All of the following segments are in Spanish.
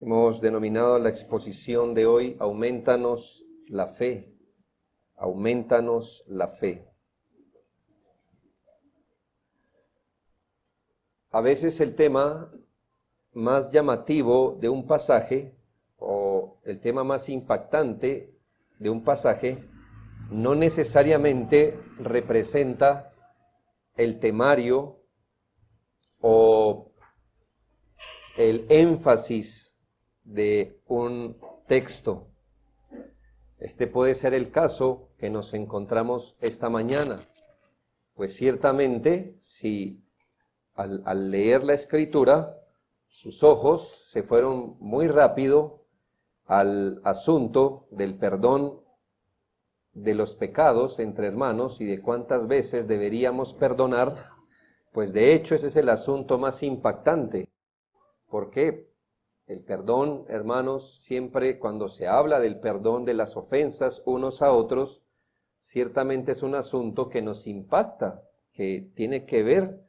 Hemos denominado la exposición de hoy, Aumentanos la fe, aumentanos la fe. A veces el tema más llamativo de un pasaje o el tema más impactante de un pasaje no necesariamente representa el temario o el énfasis de un texto. Este puede ser el caso que nos encontramos esta mañana, pues ciertamente si al leer la Escritura, sus ojos se fueron muy rápido al asunto del perdón de los pecados entre hermanos y de cuántas veces deberíamos perdonar, pues de hecho ese es el asunto más impactante. ¿Por qué? El perdón, hermanos, siempre cuando se habla del perdón de las ofensas unos a otros, ciertamente es un asunto que nos impacta, que tiene que ver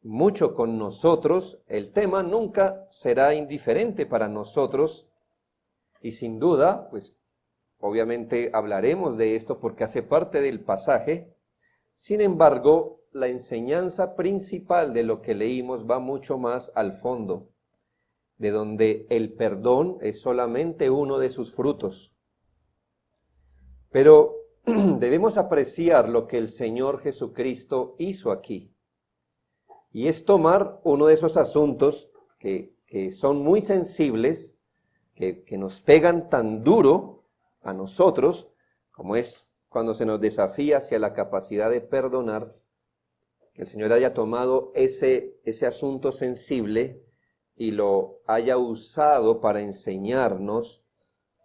mucho con nosotros. El tema nunca será indiferente para nosotros y sin duda, pues obviamente hablaremos de esto porque hace parte del pasaje. Sin embargo, la enseñanza principal de lo que leímos va mucho más al fondo, de donde el perdón es solamente uno de sus frutos. Pero debemos apreciar lo que el Señor Jesucristo hizo aquí. Y es tomar uno de esos asuntos que son muy sensibles, que nos pegan tan duro a nosotros, como es cuando se nos desafía hacia la capacidad de perdonar, que el Señor haya tomado ese asunto sensible y lo haya usado para enseñarnos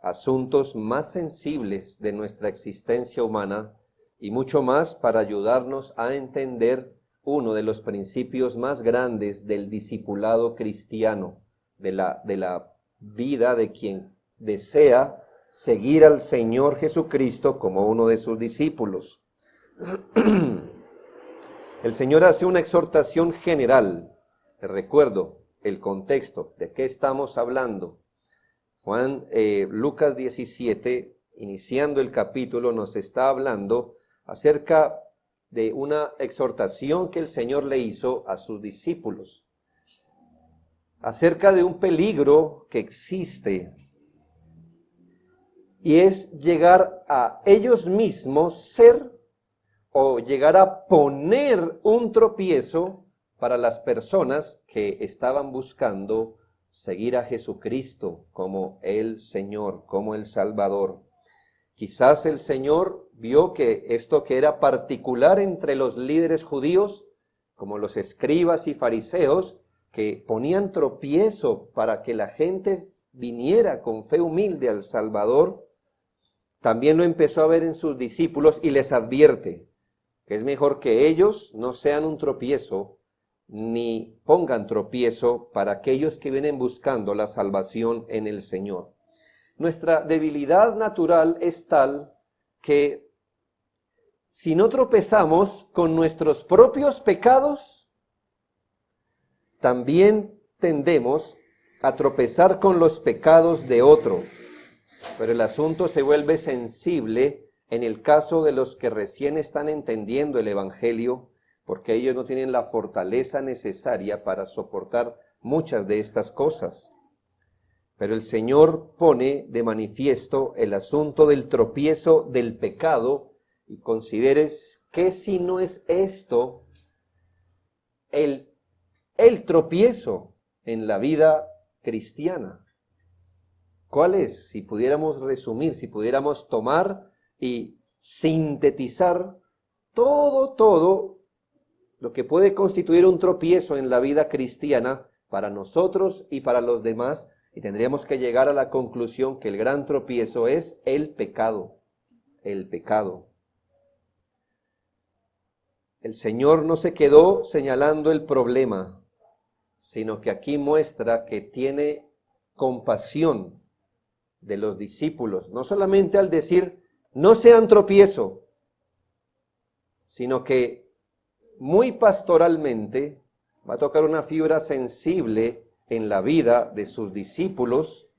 asuntos más sensibles de nuestra existencia humana y mucho más para ayudarnos a entender uno de los principios más grandes del discipulado cristiano, de la vida de quien desea seguir al Señor Jesucristo como uno de sus discípulos. El Señor hace una exhortación general. Recuerdo el contexto, de qué estamos hablando. Lucas 17, iniciando el capítulo, nos está hablando acerca de una exhortación que el Señor le hizo a sus discípulos, acerca de un peligro que existe, y es llegar a ellos mismos ser o llegar a poner un tropiezo para las personas que estaban buscando seguir a Jesucristo como el Señor, como el Salvador. Quizás el Señor vio que esto que era particular entre los líderes judíos, como los escribas y fariseos, que ponían tropiezo para que la gente viniera con fe humilde al Salvador, también lo empezó a ver en sus discípulos y les advierte que es mejor que ellos no sean un tropiezo ni pongan tropiezo para aquellos que vienen buscando la salvación en el Señor. Nuestra debilidad natural es tal que si no tropezamos con nuestros propios pecados, también tendemos a tropezar con los pecados de otro. Pero el asunto se vuelve sensible en el caso de los que recién están entendiendo el Evangelio, porque ellos no tienen la fortaleza necesaria para soportar muchas de estas cosas. Pero el Señor pone de manifiesto el asunto del tropiezo del pecado y consideres que si no es esto el tropiezo en la vida cristiana. ¿Cuál es? Si pudiéramos resumir, si pudiéramos tomar y sintetizar todo lo que puede constituir un tropiezo en la vida cristiana para nosotros y para los demás, y tendríamos que llegar a la conclusión que el gran tropiezo es el pecado. El pecado. El Señor no se quedó señalando el problema, sino que aquí muestra que tiene compasión de los discípulos, no solamente al decir no sean tropiezo, sino que muy pastoralmente va a tocar una fibra sensible en la vida de sus discípulos,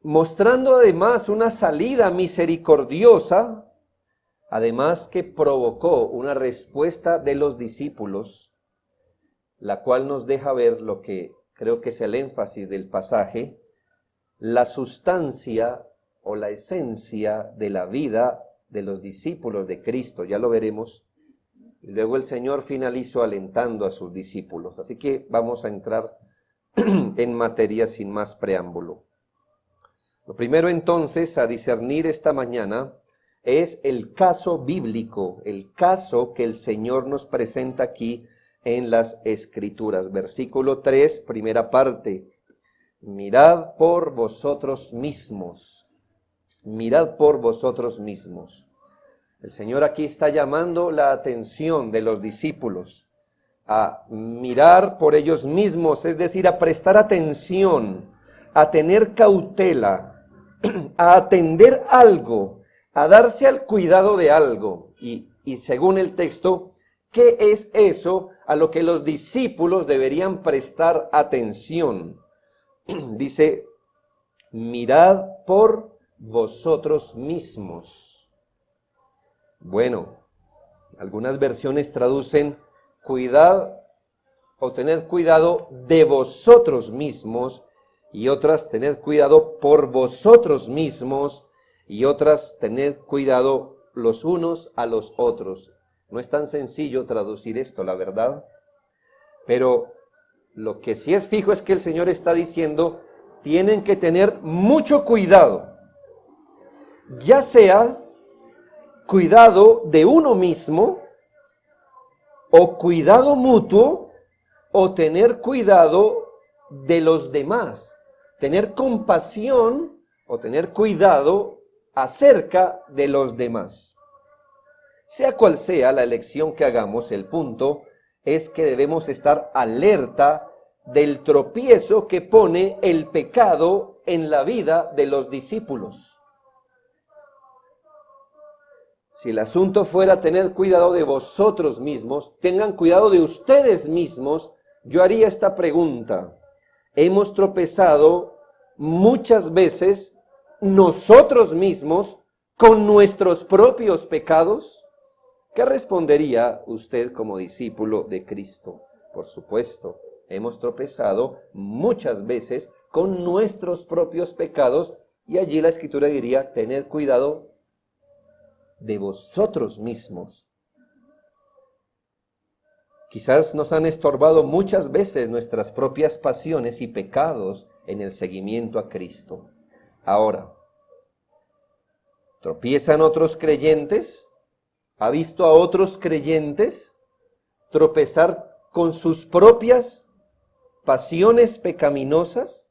mostrando además una salida misericordiosa, además que provocó una respuesta de los discípulos, la cual nos deja ver lo que creo que es el énfasis del pasaje, la sustancia o la esencia de la vida de los discípulos de Cristo, ya lo veremos. Y luego el Señor finalizó alentando a sus discípulos. Así que vamos a entrar en materia sin más preámbulo. Lo primero entonces a discernir esta mañana es el caso bíblico, el caso que el Señor nos presenta aquí en las Escrituras. Versículo 3, primera parte. Mirad por vosotros mismos. Mirad por vosotros mismos. El Señor aquí está llamando la atención de los discípulos a mirar por ellos mismos, es decir, a prestar atención, a tener cautela, a atender algo, a darse al cuidado de algo. Y según el texto, ¿qué es eso a lo que los discípulos deberían prestar atención? Dice, mirad por vosotros mismos. Bueno, algunas versiones traducen cuidad o tened cuidado de vosotros mismos, y otras tened cuidado por vosotros mismos, y otras tened cuidado los unos a los otros. No es tan sencillo traducir esto, la verdad, pero lo que sí es fijo es que el Señor está diciendo, tienen que tener mucho cuidado, ya sea cuidado de uno mismo, o cuidado mutuo, o tener cuidado de los demás, tener compasión o tener cuidado acerca de los demás. Sea cual sea la elección que hagamos, el punto es que debemos estar alerta del tropiezo que pone el pecado en la vida de los discípulos. Si el asunto fuera tener cuidado de vosotros mismos, tengan cuidado de ustedes mismos, yo haría esta pregunta. ¿Hemos tropezado muchas veces nosotros mismos con nuestros propios pecados? ¿Qué respondería usted como discípulo de Cristo? Por supuesto, hemos tropezado muchas veces con nuestros propios pecados, y allí la Escritura diría, tened cuidado de vosotros mismos. Quizás nos han estorbado muchas veces nuestras propias pasiones y pecados en el seguimiento a Cristo. Ahora, ¿tropiezan otros creyentes? ¿Ha visto a otros creyentes tropezar con sus propias pasiones pecaminosas?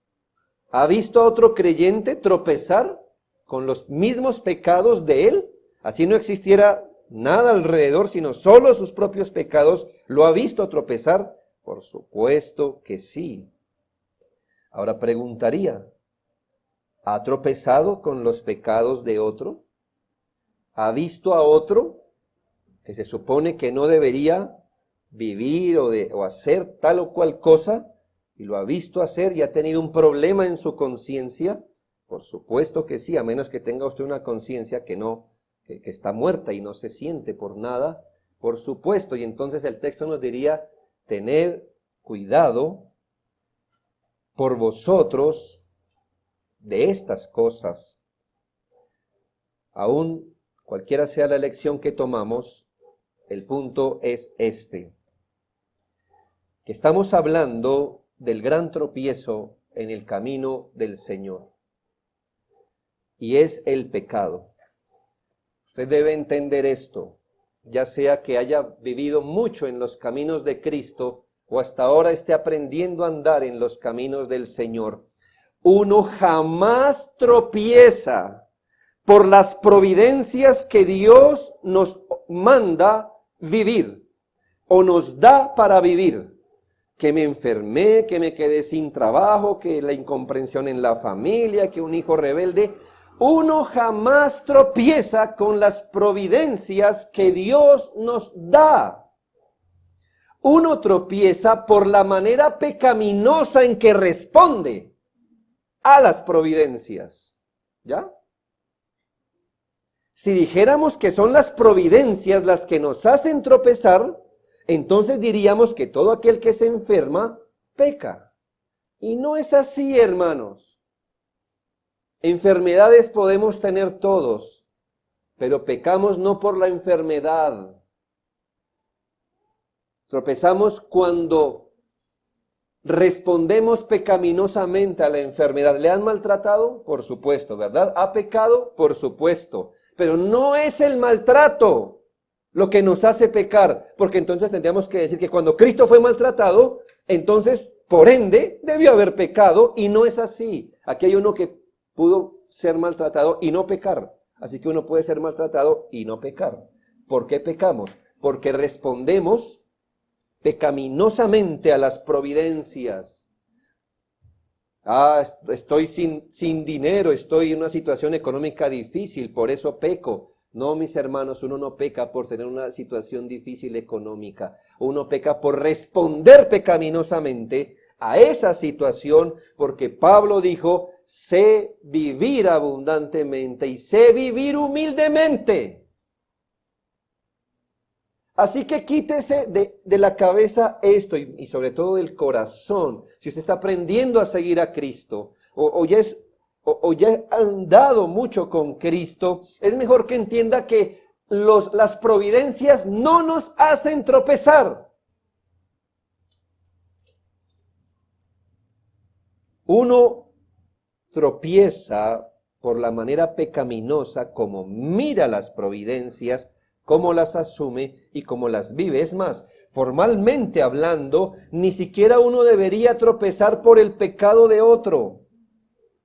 ¿Ha visto a otro creyente tropezar con los mismos pecados de él? Así no existiera nada alrededor, sino solo sus propios pecados. ¿Lo ha visto tropezar? Por supuesto que sí. Ahora preguntaría, ¿ha tropezado con los pecados de otro? ¿Ha visto a otro que se supone que no debería vivir o hacer tal o cual cosa, y lo ha visto hacer y ha tenido un problema en su conciencia? Por supuesto que sí, a menos que tenga usted una conciencia que está muerta y no se siente por nada, por supuesto. Y entonces el texto nos diría, tened cuidado por vosotros de estas cosas. Aún cualquiera sea la elección que tomamos, el punto es este, que estamos hablando del gran tropiezo en el camino del Señor, y es el pecado. Usted debe entender esto, ya sea que haya vivido mucho en los caminos de Cristo o hasta ahora esté aprendiendo a andar en los caminos del Señor. Uno jamás tropieza por las providencias que Dios nos manda vivir o nos da para vivir. Que me enfermé, que me quedé sin trabajo, que la incomprensión en la familia, que un hijo rebelde. Uno jamás tropieza con las providencias que Dios nos da. Uno tropieza por la manera pecaminosa en que responde a las providencias. ¿Ya? Si dijéramos que son las providencias las que nos hacen tropezar, entonces diríamos que todo aquel que se enferma peca. Y no es así, hermanos. Enfermedades podemos tener todos, pero pecamos no por la enfermedad. Tropezamos cuando respondemos pecaminosamente a la enfermedad. ¿Le han maltratado? Por supuesto, ¿verdad? ¿Ha pecado? Por supuesto. Pero no es el maltrato lo que nos hace pecar, porque entonces tendríamos que decir que cuando Cristo fue maltratado, entonces, por ende, debió haber pecado, y no es así. Aquí hay uno que pudo ser maltratado y no pecar. Así que uno puede ser maltratado y no pecar. ¿Por qué pecamos? Porque respondemos pecaminosamente a las providencias. Estoy sin dinero, estoy en una situación económica difícil, por eso peco. No, mis hermanos, uno no peca por tener una situación difícil económica. Uno peca por responder pecaminosamente a esa situación, porque Pablo dijo, sé vivir abundantemente y sé vivir humildemente. Así que quítese de la cabeza esto y sobre todo del corazón. Si usted está aprendiendo a seguir a Cristo o ya ha andado mucho con Cristo, es mejor que entienda que las providencias no nos hacen tropezar. Uno tropieza por la manera pecaminosa como mira las providencias, cómo las asume y cómo las vive. Es más, formalmente hablando, ni siquiera uno debería tropezar por el pecado de otro.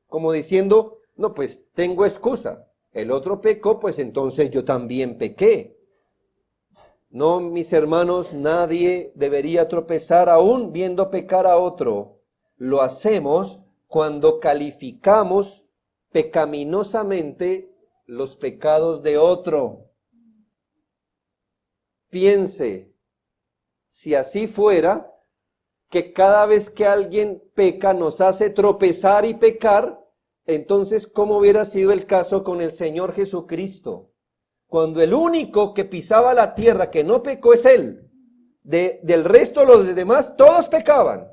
Como diciendo, no, pues tengo excusa. El otro pecó, pues entonces yo también pequé. No, mis hermanos, nadie debería tropezar aún viendo pecar a otro. Lo hacemos cuando calificamos pecaminosamente los pecados de otro. Piense, si así fuera, que cada vez que alguien peca nos hace tropezar y pecar, entonces, ¿cómo hubiera sido el caso con el Señor Jesucristo? Cuando el único que pisaba la tierra que no pecó es Él. Del resto, los demás, todos pecaban.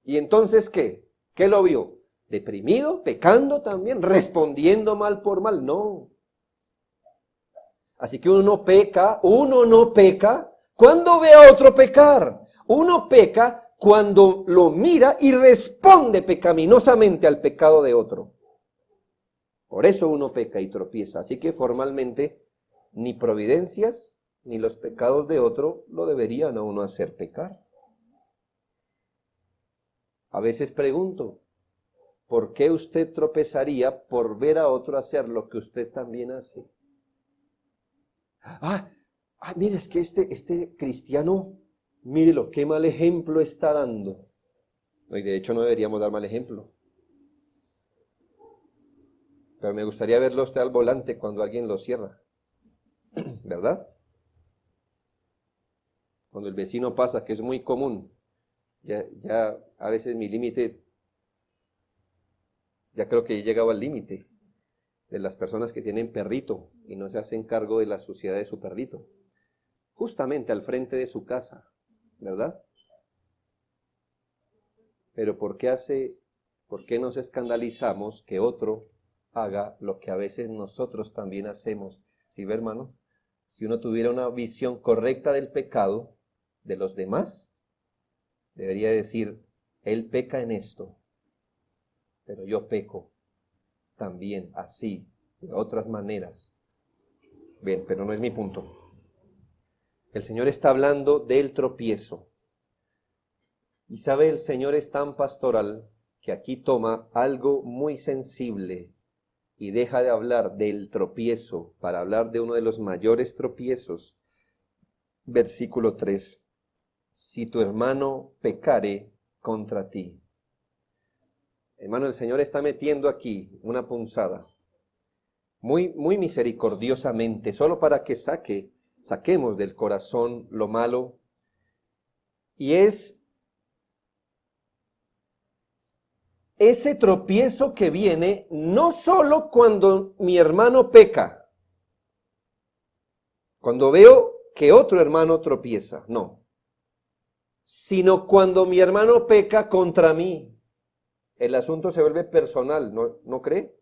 ¿Y entonces qué? ¿Qué lo vio? ¿Deprimido? ¿Pecando también? ¿Respondiendo mal por mal? No. Así que uno no peca cuando ve a otro pecar. Uno peca cuando lo mira y responde pecaminosamente al pecado de otro. Por eso uno peca y tropieza. Así que formalmente ni providencias ni los pecados de otro lo deberían a uno hacer pecar. A veces pregunto, ¿por qué usted tropezaría por ver a otro hacer lo que usted también hace? Mire, es que este cristiano, mírelo, qué mal ejemplo está dando. Y de hecho no deberíamos dar mal ejemplo. Pero me gustaría verlo a usted al volante cuando alguien lo cierra. ¿Verdad? Cuando el vecino pasa, que es muy común. Ya a veces mi límite, ya creo que he llegado al límite de las personas que tienen perrito y no se hacen cargo de la suciedad de su perrito. Justamente al frente de su casa, ¿verdad? Pero ¿por qué nos escandalizamos que otro haga lo que a veces nosotros también hacemos? ¿Sí ve, hermano? Si uno tuviera una visión correcta del pecado de los demás, debería decir, él peca en esto, pero yo peco también así, de otras maneras. Bien, pero no es mi punto. El Señor está hablando del tropiezo. Y sabe, el Señor es tan pastoral que aquí toma algo muy sensible y deja de hablar del tropiezo para hablar de uno de los mayores tropiezos. Versículo 3. Si tu hermano pecare contra ti. Hermano, el Señor está metiendo aquí una punzada. Muy, muy misericordiosamente, solo para que saquemos del corazón lo malo Y es ese tropiezo que viene no solo cuando mi hermano peca, cuando veo que otro hermano tropieza, no, sino cuando mi hermano peca contra mí. El asunto se vuelve personal, ¿no cree?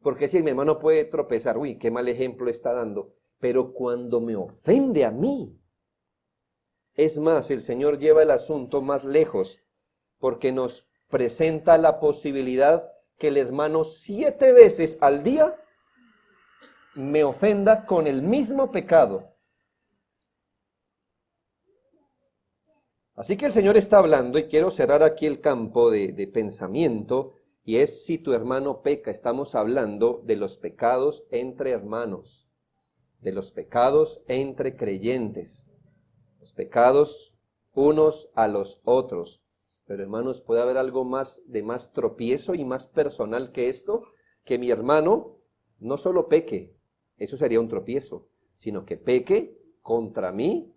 Porque si mi hermano puede tropezar, uy, qué mal ejemplo está dando, pero cuando me ofende a mí, es más, el Señor lleva el asunto más lejos, porque nos presenta la posibilidad que el hermano 7 veces al día me ofenda con el mismo pecado. Así que el Señor está hablando, y quiero cerrar aquí el campo de pensamiento, y es si tu hermano peca. Estamos hablando de los pecados entre hermanos, de los pecados entre creyentes, los pecados unos a los otros. Pero hermanos, ¿puede haber algo más de más tropiezo y más personal que esto? Que mi hermano no solo peque, eso sería un tropiezo, sino que peque contra mí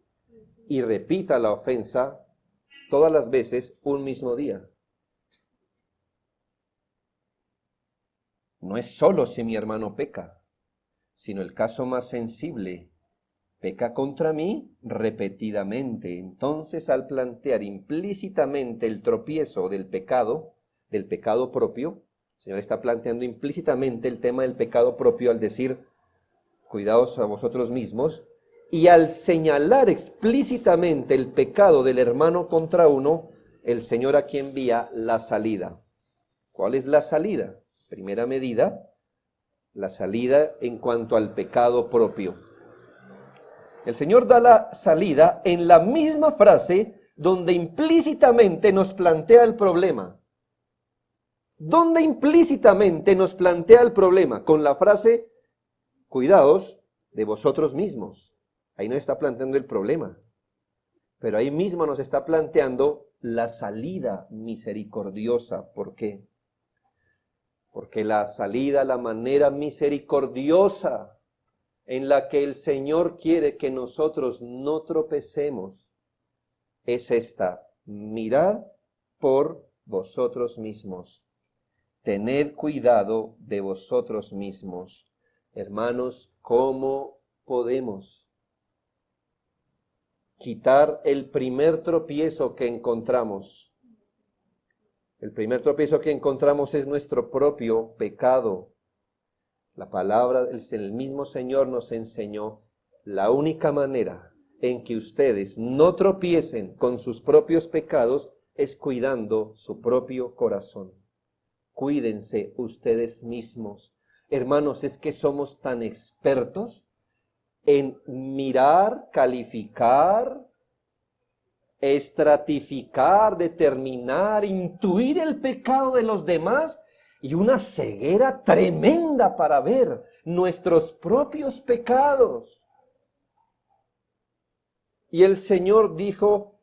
y repita la ofensa todas las veces un mismo día. No es solo si mi hermano peca, sino el caso más sensible, peca contra mí repetidamente. Entonces, al plantear implícitamente el tropiezo del pecado propio, el Señor está planteando implícitamente el tema del pecado propio al decir, cuidaos a vosotros mismos, y al señalar explícitamente el pecado del hermano contra uno, el Señor aquí envía la salida. ¿Cuál es la salida? Primera medida, la salida en cuanto al pecado propio. El Señor da la salida en la misma frase donde implícitamente nos plantea el problema. ¿Dónde implícitamente nos plantea el problema? Con la frase, cuidaos de vosotros mismos. Ahí no está planteando el problema, pero ahí mismo nos está planteando la salida misericordiosa. ¿Por qué? Porque la salida, la manera misericordiosa en la que el Señor quiere que nosotros no tropecemos, es esta: mirad por vosotros mismos, tened cuidado de vosotros mismos. Hermanos, ¿cómo podemos quitar el primer tropiezo que encontramos? El primer tropiezo que encontramos es nuestro propio pecado. La palabra del mismo Señor nos enseñó la única manera en que ustedes no tropiecen con sus propios pecados es cuidando su propio corazón. Cuídense ustedes mismos. Hermanos, es que somos tan expertos en mirar, calificar, estratificar, determinar, intuir el pecado de los demás, y una ceguera tremenda para ver nuestros propios pecados. Y el Señor dijo,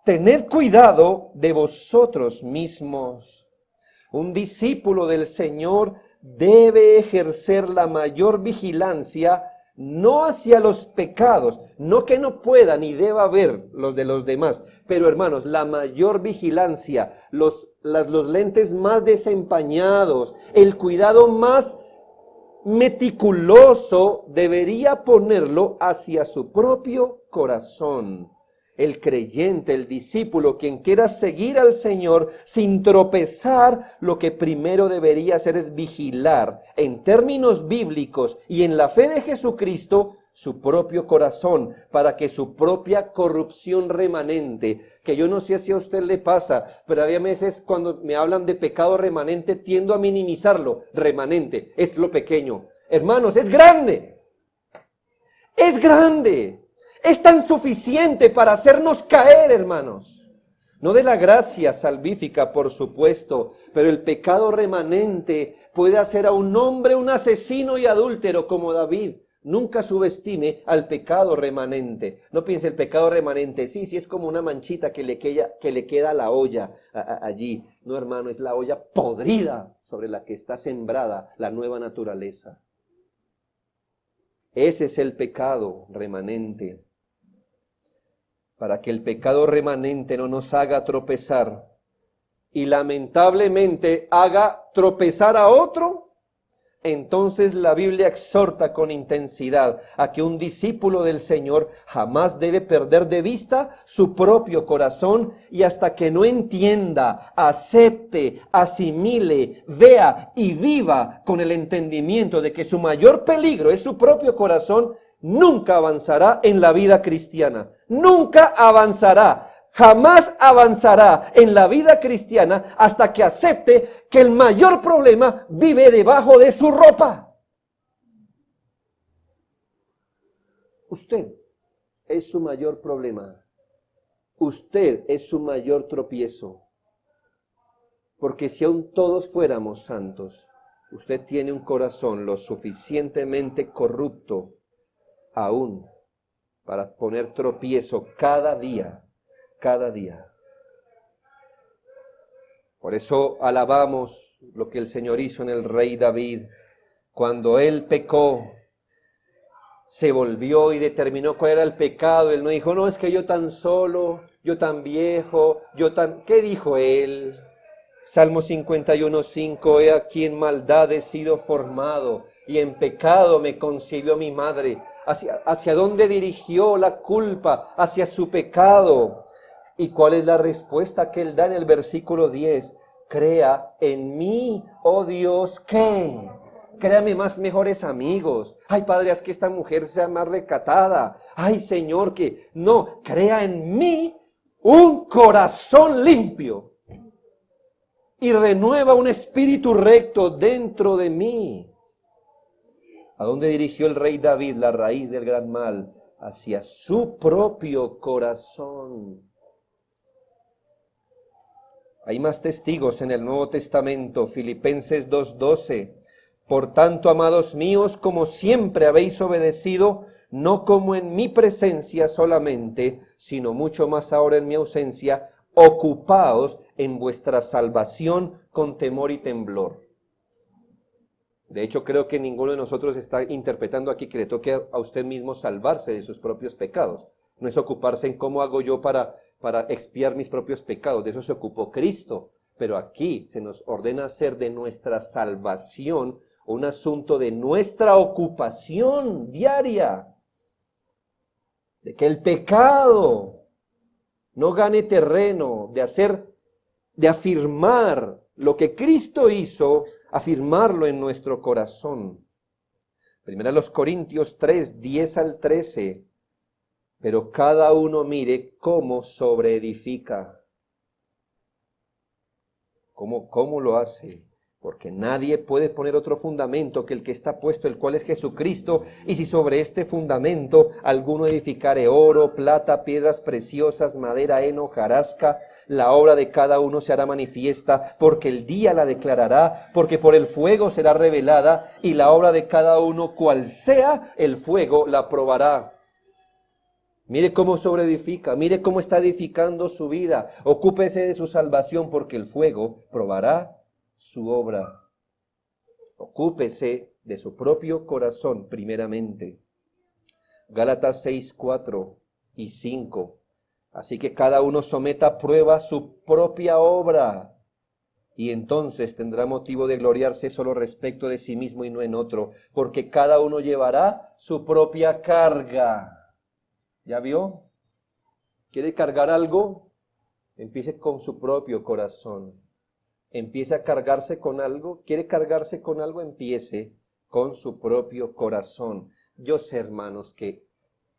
tened cuidado de vosotros mismos. Un discípulo del Señor debe ejercer la mayor vigilancia, no hacia los pecados, no que no pueda ni deba ver los de los demás, pero hermanos, la mayor vigilancia, los lentes más desempañados, el cuidado más meticuloso debería ponerlo hacia su propio corazón. El creyente, el discípulo, quien quiera seguir al Señor sin tropezar, lo que primero debería hacer es vigilar, en términos bíblicos y en la fe de Jesucristo, su propio corazón, para que su propia corrupción remanente, que yo no sé si a usted le pasa, pero había veces cuando me hablan de pecado remanente, tiendo a minimizarlo. Remanente es lo pequeño. Hermanos, es grande. Es grande. Es tan suficiente para hacernos caer, hermanos. No de la gracia salvífica, por supuesto, pero el pecado remanente puede hacer a un hombre un asesino y adúltero como David. Nunca subestime al pecado remanente. No piense el pecado remanente, sí, es como una manchita que le queda a la olla allí. No, hermano, es la olla podrida sobre la que está sembrada la nueva naturaleza. Ese es el pecado remanente. para que el pecado remanente no nos haga tropezar y lamentablemente haga tropezar a otro, entonces la Biblia exhorta con intensidad a que un discípulo del Señor jamás debe perder de vista su propio corazón, y hasta que no entienda, acepte, asimile, vea y viva con el entendimiento de que su mayor peligro es su propio corazón, nunca avanzará en la vida cristiana. Nunca avanzará. Jamás avanzará en la vida cristiana hasta que acepte que el mayor problema vive debajo de su ropa. Usted es su mayor problema. Usted es su mayor tropiezo. Porque si aún todos fuéramos santos, usted tiene un corazón lo suficientemente corrupto aún para poner tropiezo cada día. Cada día. Por eso alabamos lo que el Señor hizo en el rey David. Cuando él pecó, se volvió y determinó cuál era el pecado. Él no dijo, no, es que yo tan solo, yo tan viejo, ¿Qué dijo él? Salmo 51:5, he aquí en maldad he sido formado, y en pecado me concibió mi madre. ¿Hacia dónde dirigió la culpa? Hacia su pecado. ¿Y cuál es la respuesta que él da en el versículo 10? Crea en mí, oh Dios, ¿qué? Créame más mejores amigos. Ay, Padre, haz que esta mujer sea más recatada. Ay, Señor, que no, crea en mí un corazón limpio y renueva un espíritu recto dentro de mí. ¿A dónde dirigió el rey David la raíz del gran mal? Hacia su propio corazón. Hay más testigos en el Nuevo Testamento, Filipenses 2:12. Por tanto, amados míos, como siempre habéis obedecido, no como en mi presencia solamente, sino mucho más ahora en mi ausencia, ocupaos en vuestra salvación con temor y temblor. De hecho, creo que ninguno de nosotros está interpretando aquí que le toque a usted mismo salvarse de sus propios pecados. No es ocuparse en cómo hago yo para expiar mis propios pecados. De eso se ocupó Cristo. Pero aquí se nos ordena hacer de nuestra salvación un asunto de nuestra ocupación diaria. De que el pecado no gane terreno, de afirmar lo que Cristo hizo, afirmarlo en nuestro corazón. Primera los Corintios 3:10-13. Pero cada uno mire cómo sobreedifica. ¿Cómo lo hace? Porque nadie puede poner otro fundamento que el que está puesto, el cual es Jesucristo. Y si sobre este fundamento alguno edificare oro, plata, piedras preciosas, madera, heno, hojarasca, la obra de cada uno se hará manifiesta, porque el día la declarará, porque por el fuego será revelada, y la obra de cada uno, cual sea el fuego, la probará. Mire cómo sobreedifica, mire cómo está edificando su vida. Ocúpese de su salvación, porque el fuego probará su obra. Ocúpese de su propio corazón primeramente. Gálatas 6:4 y 5. Así que cada uno someta a prueba su propia obra, y entonces tendrá motivo de gloriarse solo respecto de sí mismo y no en otro, porque cada uno llevará su propia carga. ¿Ya vio? ¿Quiere cargar algo? Empiece con su propio corazón. Empiece a cargarse con algo. ¿Quiere cargarse con algo? Empiece con su propio corazón. Yo sé, hermanos, que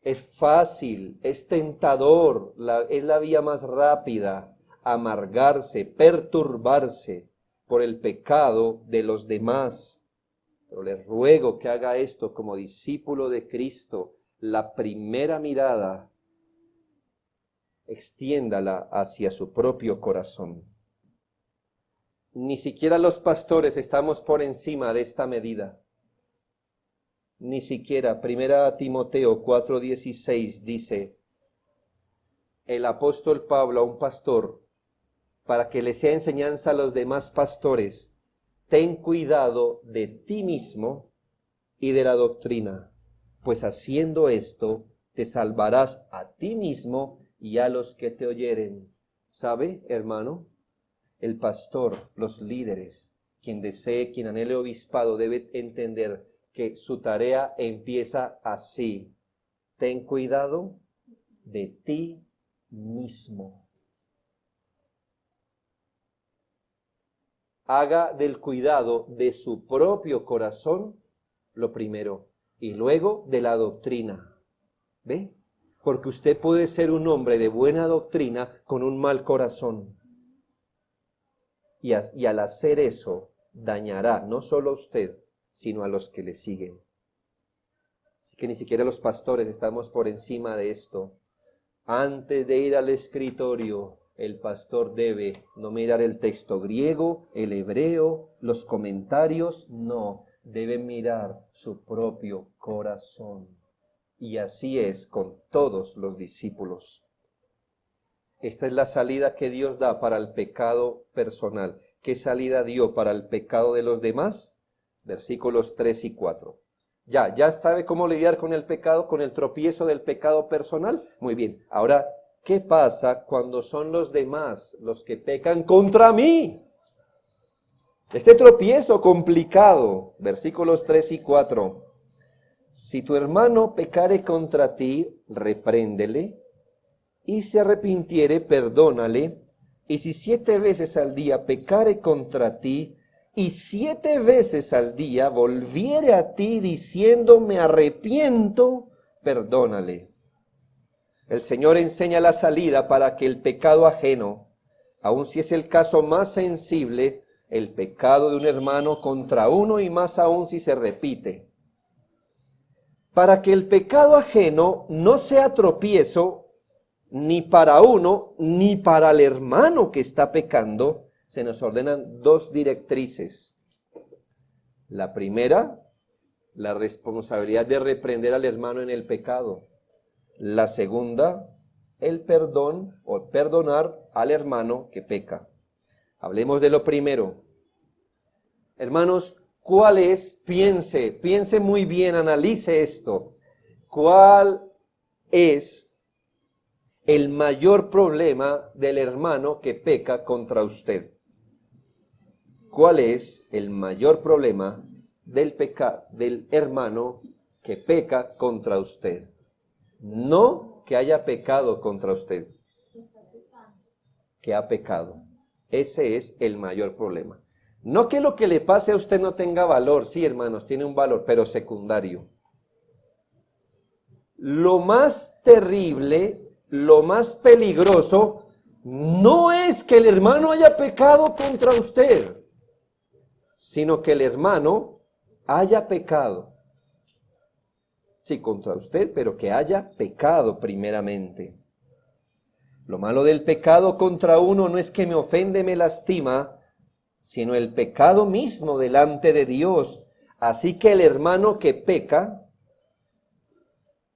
es fácil, es tentador, es la vía más rápida, amargarse, perturbarse por el pecado de los demás. Pero les ruego que haga esto como discípulo de Cristo. La primera mirada, extiéndala hacia su propio corazón. Ni siquiera los pastores estamos por encima de esta medida. Ni siquiera. Primera Timoteo 4:16 dice el apóstol Pablo a un pastor, para que le sea enseñanza a los demás pastores: ten cuidado de ti mismo y de la doctrina, pues haciendo esto te salvarás a ti mismo y a los que te oyeren. ¿Sabe, hermano? El pastor, los líderes, quien desee, quien anhele obispado, debe entender que su tarea empieza así. Ten cuidado de ti mismo. Haga del cuidado de su propio corazón lo primero y luego de la doctrina. ¿Ve? Porque usted puede ser un hombre de buena doctrina con un mal corazón. Y al hacer eso, dañará no solo a usted, sino a los que le siguen. Así que ni siquiera los pastores estamos por encima de esto. Antes de ir al escritorio, el pastor debe no mirar el texto griego, el hebreo, los comentarios, no, debe mirar su propio corazón. Y así es con todos los discípulos. Esta es la salida que Dios da para el pecado personal. ¿Qué salida dio para el pecado de los demás? Versículos 3 y 4. ¿Ya sabe cómo lidiar con el pecado, con el tropiezo del pecado personal? Muy bien. Ahora, ¿qué pasa cuando son los demás los que pecan contra mí? Este tropiezo complicado, versículos 3 y 4. Si tu hermano pecare contra ti, repréndele, y se arrepintiere, perdónale, y si 7 veces al día pecare contra ti, y 7 veces al día volviere a ti diciendo, me arrepiento, perdónale. El Señor enseña la salida para que el pecado ajeno, aun si es el caso más sensible, el pecado de un hermano contra uno y más aún si se repite, para que el pecado ajeno no sea tropiezo ni para uno ni para el hermano que está pecando, se nos ordenan 2 directrices. La primera, la responsabilidad de reprender al hermano en el pecado. La segunda, el perdón o perdonar al hermano que peca. Hablemos de lo primero. Hermanos, ¿cuál es? Piense muy bien, analice esto. ¿Cuál es el mayor problema del hermano que peca contra usted? ¿Cuál es el mayor problema del hermano que peca contra usted? No que haya pecado contra usted, que ha pecado. Ese es el mayor problema. No que lo que le pase a usted no tenga valor, sí, hermanos, tiene un valor, pero secundario. Lo más terrible, lo más peligroso, no es que el hermano haya pecado contra usted, sino que el hermano haya pecado. Sí, contra usted, pero que haya pecado primeramente. Lo malo del pecado contra uno no es que me ofende, me lastima, sino el pecado mismo delante de Dios. Así que el hermano que peca,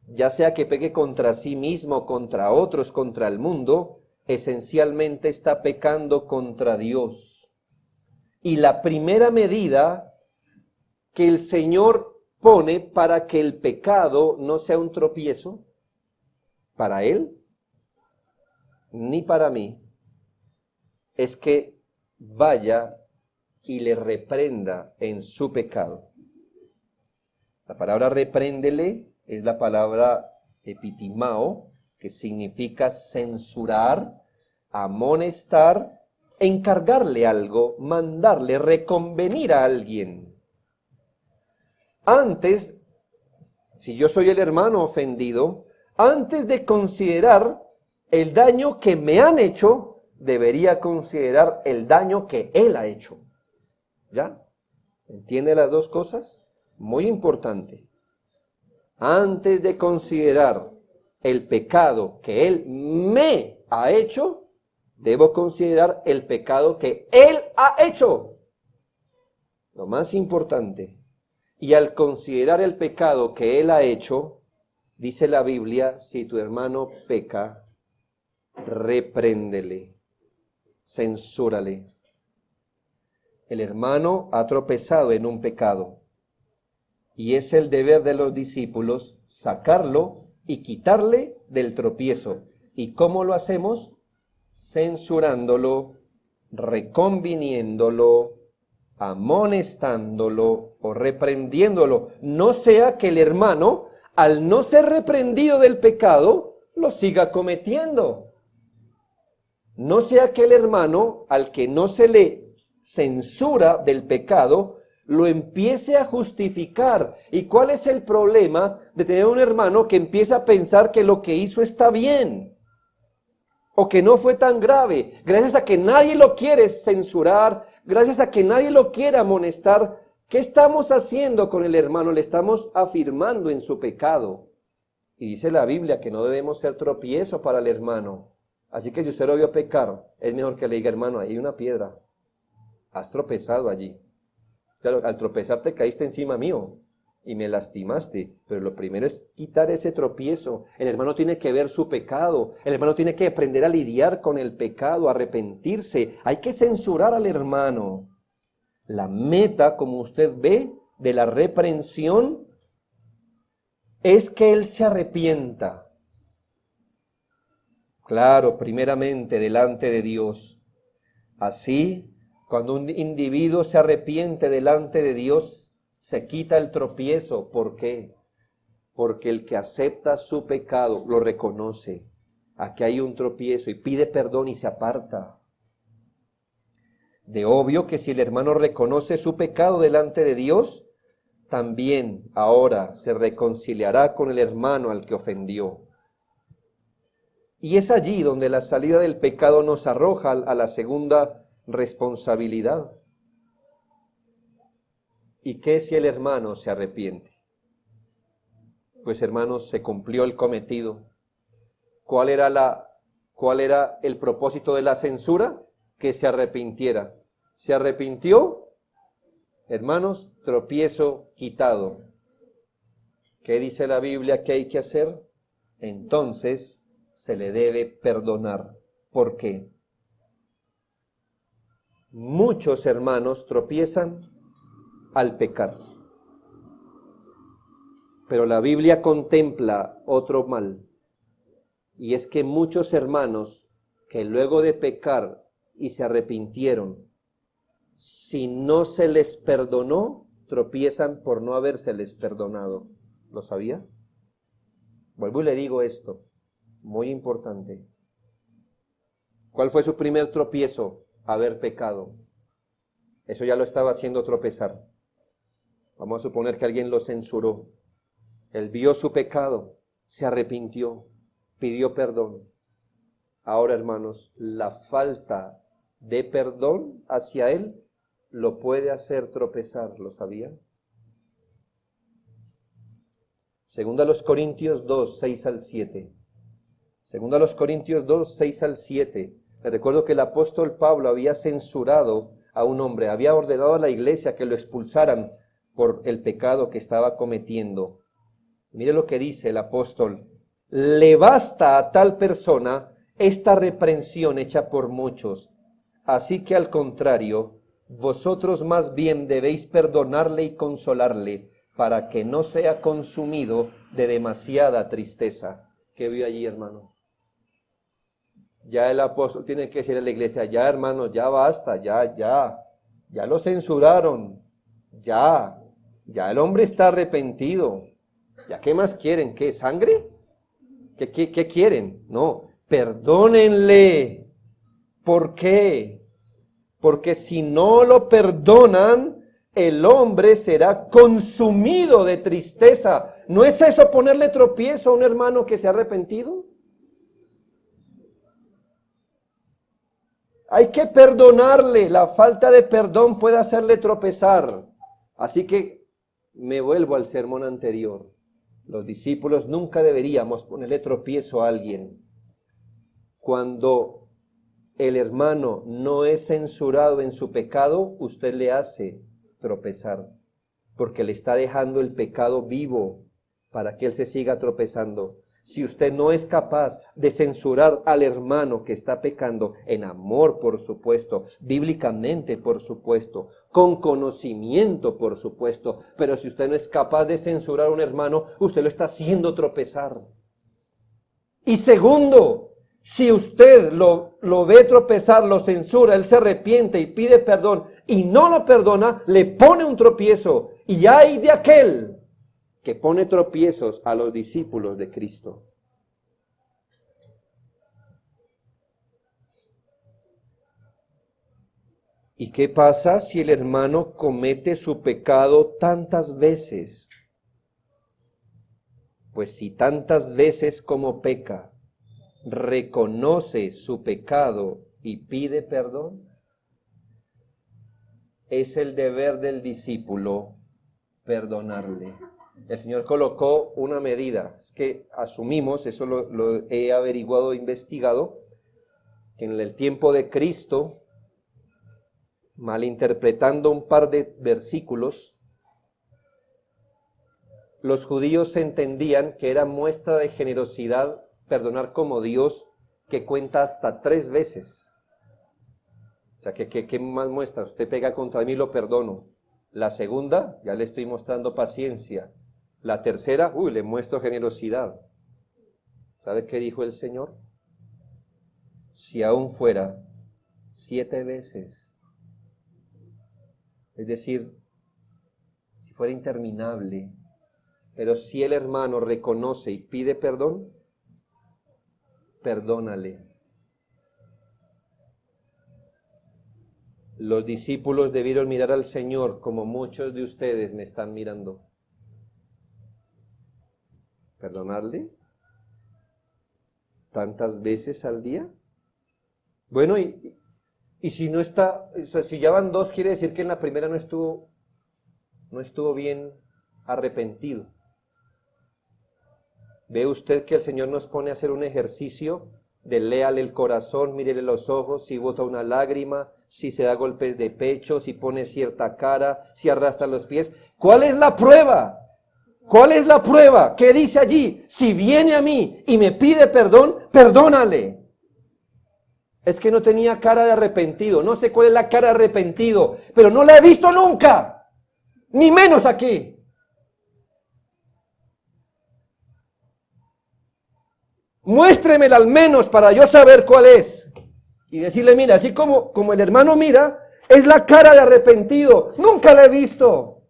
ya sea que peque contra sí mismo, contra otros, contra el mundo, esencialmente está pecando contra Dios. Y la primera medida que el Señor pone para que el pecado no sea un tropiezo, para él, ni para mí, es que vaya y le reprenda en su pecado. La palabra repréndele es la palabra epitimao, que significa censurar, amonestar, encargarle algo, mandarle, reconvenir a alguien. Antes, si yo soy el hermano ofendido, antes de considerar el daño que me han hecho, debería considerar el daño que él ha hecho. ¿Ya? ¿Entiende las dos cosas? Muy importante. Antes de considerar el pecado que él me ha hecho, debo considerar el pecado que él ha hecho. Lo más importante. Y al considerar el pecado que él ha hecho, dice la Biblia, si tu hermano peca, repréndele, censúrale. El hermano ha tropezado en un pecado y es el deber de los discípulos sacarlo y quitarle del tropiezo. ¿Y cómo lo hacemos? Censurándolo, reconviniéndolo, amonestándolo o reprendiéndolo. No sea que el hermano, al no ser reprendido del pecado, lo siga cometiendo. No sea que el hermano, al que no se le censura del pecado, lo empiece a justificar. ¿Y cuál es el problema de tener un hermano que empieza a pensar que lo que hizo está bien? O que no fue tan grave, gracias a que nadie lo quiere censurar, gracias a que nadie lo quiere amonestar. ¿Qué estamos haciendo con el hermano? Le estamos afirmando en su pecado. Y dice la Biblia que no debemos ser tropiezo para el hermano. Así que si usted lo vio pecar, es mejor que le diga, hermano, ahí hay una piedra, has tropezado allí. Claro, al tropezar te caíste encima mío y me lastimaste, pero lo primero es quitar ese tropiezo. El hermano tiene que ver su pecado, el hermano tiene que aprender a lidiar con el pecado, a arrepentirse. Hay que censurar al hermano. La meta, como usted ve, de la reprensión es que él se arrepienta. Claro, primeramente delante de Dios. Así, cuando un individuo se arrepiente delante de Dios, se quita el tropiezo. ¿Por qué? Porque el que acepta su pecado lo reconoce. Aquí hay un tropiezo y pide perdón y se aparta. De obvio que si el hermano reconoce su pecado delante de Dios, también ahora se reconciliará con el hermano al que ofendió. Y es allí donde la salida del pecado nos arroja a la segunda responsabilidad. ¿Y qué si el hermano se arrepiente? Pues hermanos, se cumplió el cometido. ¿Cuál era el propósito de la censura? Que se arrepintiera. ¿Se arrepintió? Hermanos, tropiezo quitado. ¿Qué dice la Biblia que hay que hacer? Entonces se le debe perdonar. ¿Por qué? Muchos hermanos tropiezan al pecar. Pero la Biblia contempla otro mal. Y es que muchos hermanos que luego de pecar y se arrepintieron, si no se les perdonó, tropiezan por no habérseles perdonado. ¿Lo sabía? Vuelvo y le digo esto, muy importante. ¿Cuál fue su primer tropiezo? Haber pecado. Eso ya lo estaba haciendo tropezar. Vamos a suponer que alguien lo censuró. Él vio su pecado, se arrepintió, pidió perdón. Ahora, hermanos, la falta de perdón hacia él lo puede hacer tropezar, ¿lo sabían? Segunda a los Corintios 2, 6 al 7. Segunda a los Corintios 2, 6 al 7. Le recuerdo que el apóstol Pablo había censurado a un hombre, había ordenado a la iglesia que lo expulsaran por el pecado que estaba cometiendo. Mire lo que dice el apóstol. Le basta a tal persona esta reprensión hecha por muchos. Así que al contrario, vosotros más bien debéis perdonarle y consolarle para que no sea consumido de demasiada tristeza. ¿Qué vio allí, hermano? Ya el apóstol tiene que decir a la iglesia, ya hermano, ya basta, ya lo censuraron, ya el hombre está arrepentido. ¿Ya qué más quieren? ¿Qué? ¿Sangre? ¿Qué quieren? No, perdónenle. ¿Por qué? Porque si no lo perdonan, el hombre será consumido de tristeza. ¿No es eso ponerle tropiezo a un hermano que se ha arrepentido? Hay que perdonarle. La falta de perdón puede hacerle tropezar. Así que me vuelvo al sermón anterior. Los discípulos nunca deberíamos ponerle tropiezo a alguien. Cuando el hermano no es censurado en su pecado, usted le hace tropezar, porque le está dejando el pecado vivo para que él se siga tropezando. Si usted no es capaz de censurar al hermano que está pecando, en amor, por supuesto, bíblicamente, por supuesto, con conocimiento, por supuesto, pero si usted no es capaz de censurar a un hermano, usted lo está haciendo tropezar. Y segundo, Si usted lo ve tropezar, lo censura, él se arrepiente y pide perdón y no lo perdona, le pone un tropiezo. Y hay de aquel que pone tropiezos a los discípulos de Cristo. ¿Y qué pasa si el hermano comete su pecado tantas veces? Pues si tantas veces como peca, reconoce su pecado y pide perdón, es el deber del discípulo perdonarle. El Señor colocó una medida, es que asumimos, eso lo he averiguado, investigado, que en el tiempo de Cristo, malinterpretando un par de versículos, los judíos entendían que era muestra de generosidad perdonar como Dios, que cuenta hasta 3 veces. O sea, ¿qué más muestra? Usted pega contra mí, lo perdono. La segunda, ya le estoy mostrando paciencia. La tercera, le muestro generosidad. ¿Sabe qué dijo el Señor? Si aún fuera 7 veces, es decir, si fuera interminable, pero si el hermano reconoce y pide perdón, perdónale. Los discípulos debieron mirar al Señor como muchos de ustedes me están mirando. ¿Perdonarle? ¿Tantas veces al día? Bueno, y si no está, o sea, si ya van 2, quiere decir que en la primera no estuvo bien arrepentido. ¿Ve usted que el Señor nos pone a hacer un ejercicio de léale el corazón, mírele los ojos, si bota una lágrima, si se da golpes de pecho, si pone cierta cara, si arrastra los pies? ¿Cuál es la prueba? ¿Cuál es la prueba? ¿Qué dice allí? Si viene a mí y me pide perdón, perdónale. Es que no tenía cara de arrepentido, no sé cuál es la cara de arrepentido, pero no la he visto nunca, ni menos aquí. Muéstremela al menos para yo saber cuál es. Y decirle, mira, así como el hermano mira, es la cara de arrepentido. Nunca la he visto.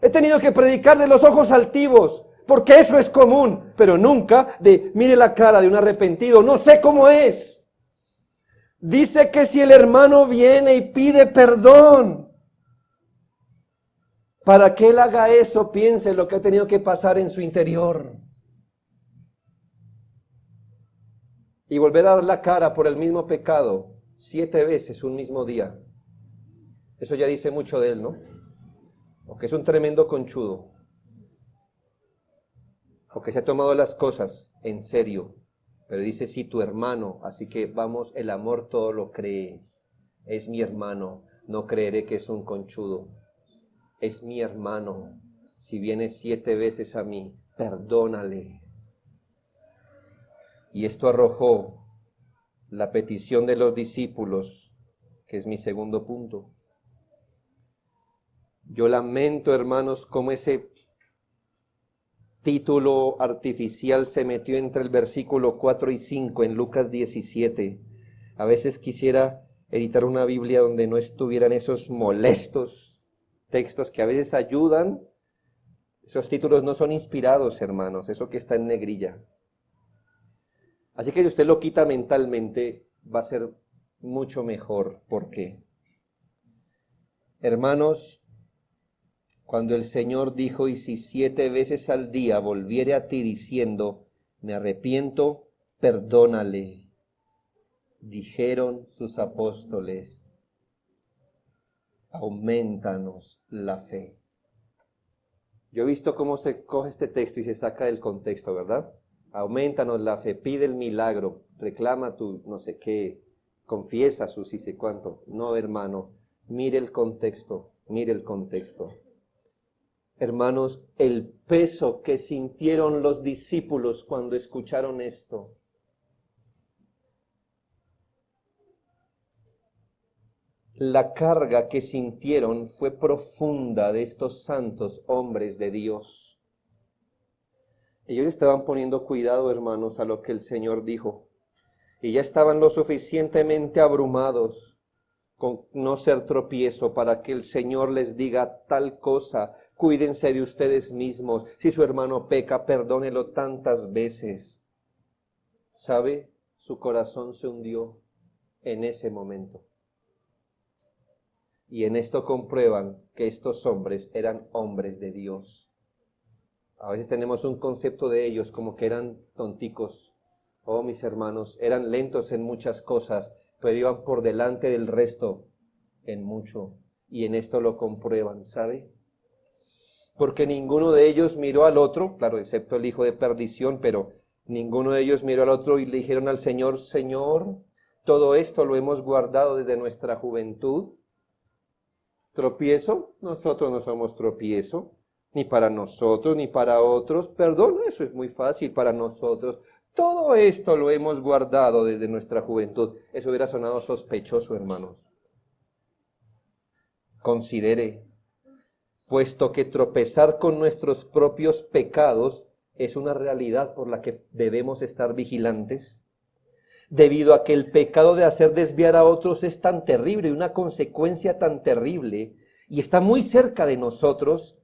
He tenido que predicar de los ojos altivos, porque eso es común, pero nunca de, mire la cara de un arrepentido. No sé cómo es. Dice que si el hermano viene y pide perdón, para que él haga eso, piense lo que ha tenido que pasar en su interior. Y volver a dar la cara por el mismo pecado 7 veces un mismo día. Eso ya dice mucho de él, ¿no? O que es un tremendo conchudo. O que se ha tomado las cosas en serio. Pero dice, sí, tu hermano. Así que vamos, el amor todo lo cree. Es mi hermano. No creeré que es un conchudo. Es mi hermano. Si viene 7 veces a mí, perdónale. Y esto arrojó la petición de los discípulos, que es mi segundo punto. Yo lamento, hermanos, cómo ese título artificial se metió entre el versículo 4 y 5 en Lucas 17. A veces quisiera editar una Biblia donde no estuvieran esos molestos textos que a veces ayudan. Esos títulos no son inspirados, hermanos, eso que está en negrilla. Así que si usted lo quita mentalmente, va a ser mucho mejor. ¿Por qué? Hermanos, cuando el Señor dijo, y si 7 veces al día volviere a ti diciendo, me arrepiento, perdónale, dijeron sus apóstoles, aumentanos la fe. Yo he visto cómo se coge este texto y se saca del contexto, ¿verdad? Aumentanos la fe, pide el milagro, reclama tu no sé qué, confiesa su sí sé cuánto. No, hermano, mire el contexto, mire el contexto. Hermanos, el peso que sintieron los discípulos cuando escucharon esto. La carga que sintieron fue profunda de estos santos hombres de Dios. Ellos estaban poniendo cuidado, hermanos, a lo que el Señor dijo. y ya estaban lo suficientemente abrumados con no ser tropiezo para que el Señor les diga tal cosa. Cuídense de ustedes mismos. Si su hermano peca, perdónelo tantas veces. ¿Sabe? Su corazón se hundió en ese momento. Y en esto comprueban que estos hombres eran hombres de Dios. A veces tenemos un concepto de ellos como que eran tonticos. Oh, mis hermanos, eran lentos en muchas cosas, pero iban por delante del resto en mucho. Y en esto lo comprueban, ¿sabe? Porque ninguno de ellos miró al otro, claro, excepto el hijo de perdición, pero ninguno de ellos miró al otro y le dijeron al Señor, Señor, todo esto lo hemos guardado desde nuestra juventud. ¿Tropiezo? Nosotros no somos tropiezo, ni para nosotros, ni para otros. Perdón, eso es muy fácil para nosotros. Todo esto lo hemos guardado desde nuestra juventud. Eso hubiera sonado sospechoso, hermanos. Considere, puesto que tropezar con nuestros propios pecados es una realidad por la que debemos estar vigilantes, debido a que el pecado de hacer desviar a otros es tan terrible, una consecuencia tan terrible, y está muy cerca de nosotros,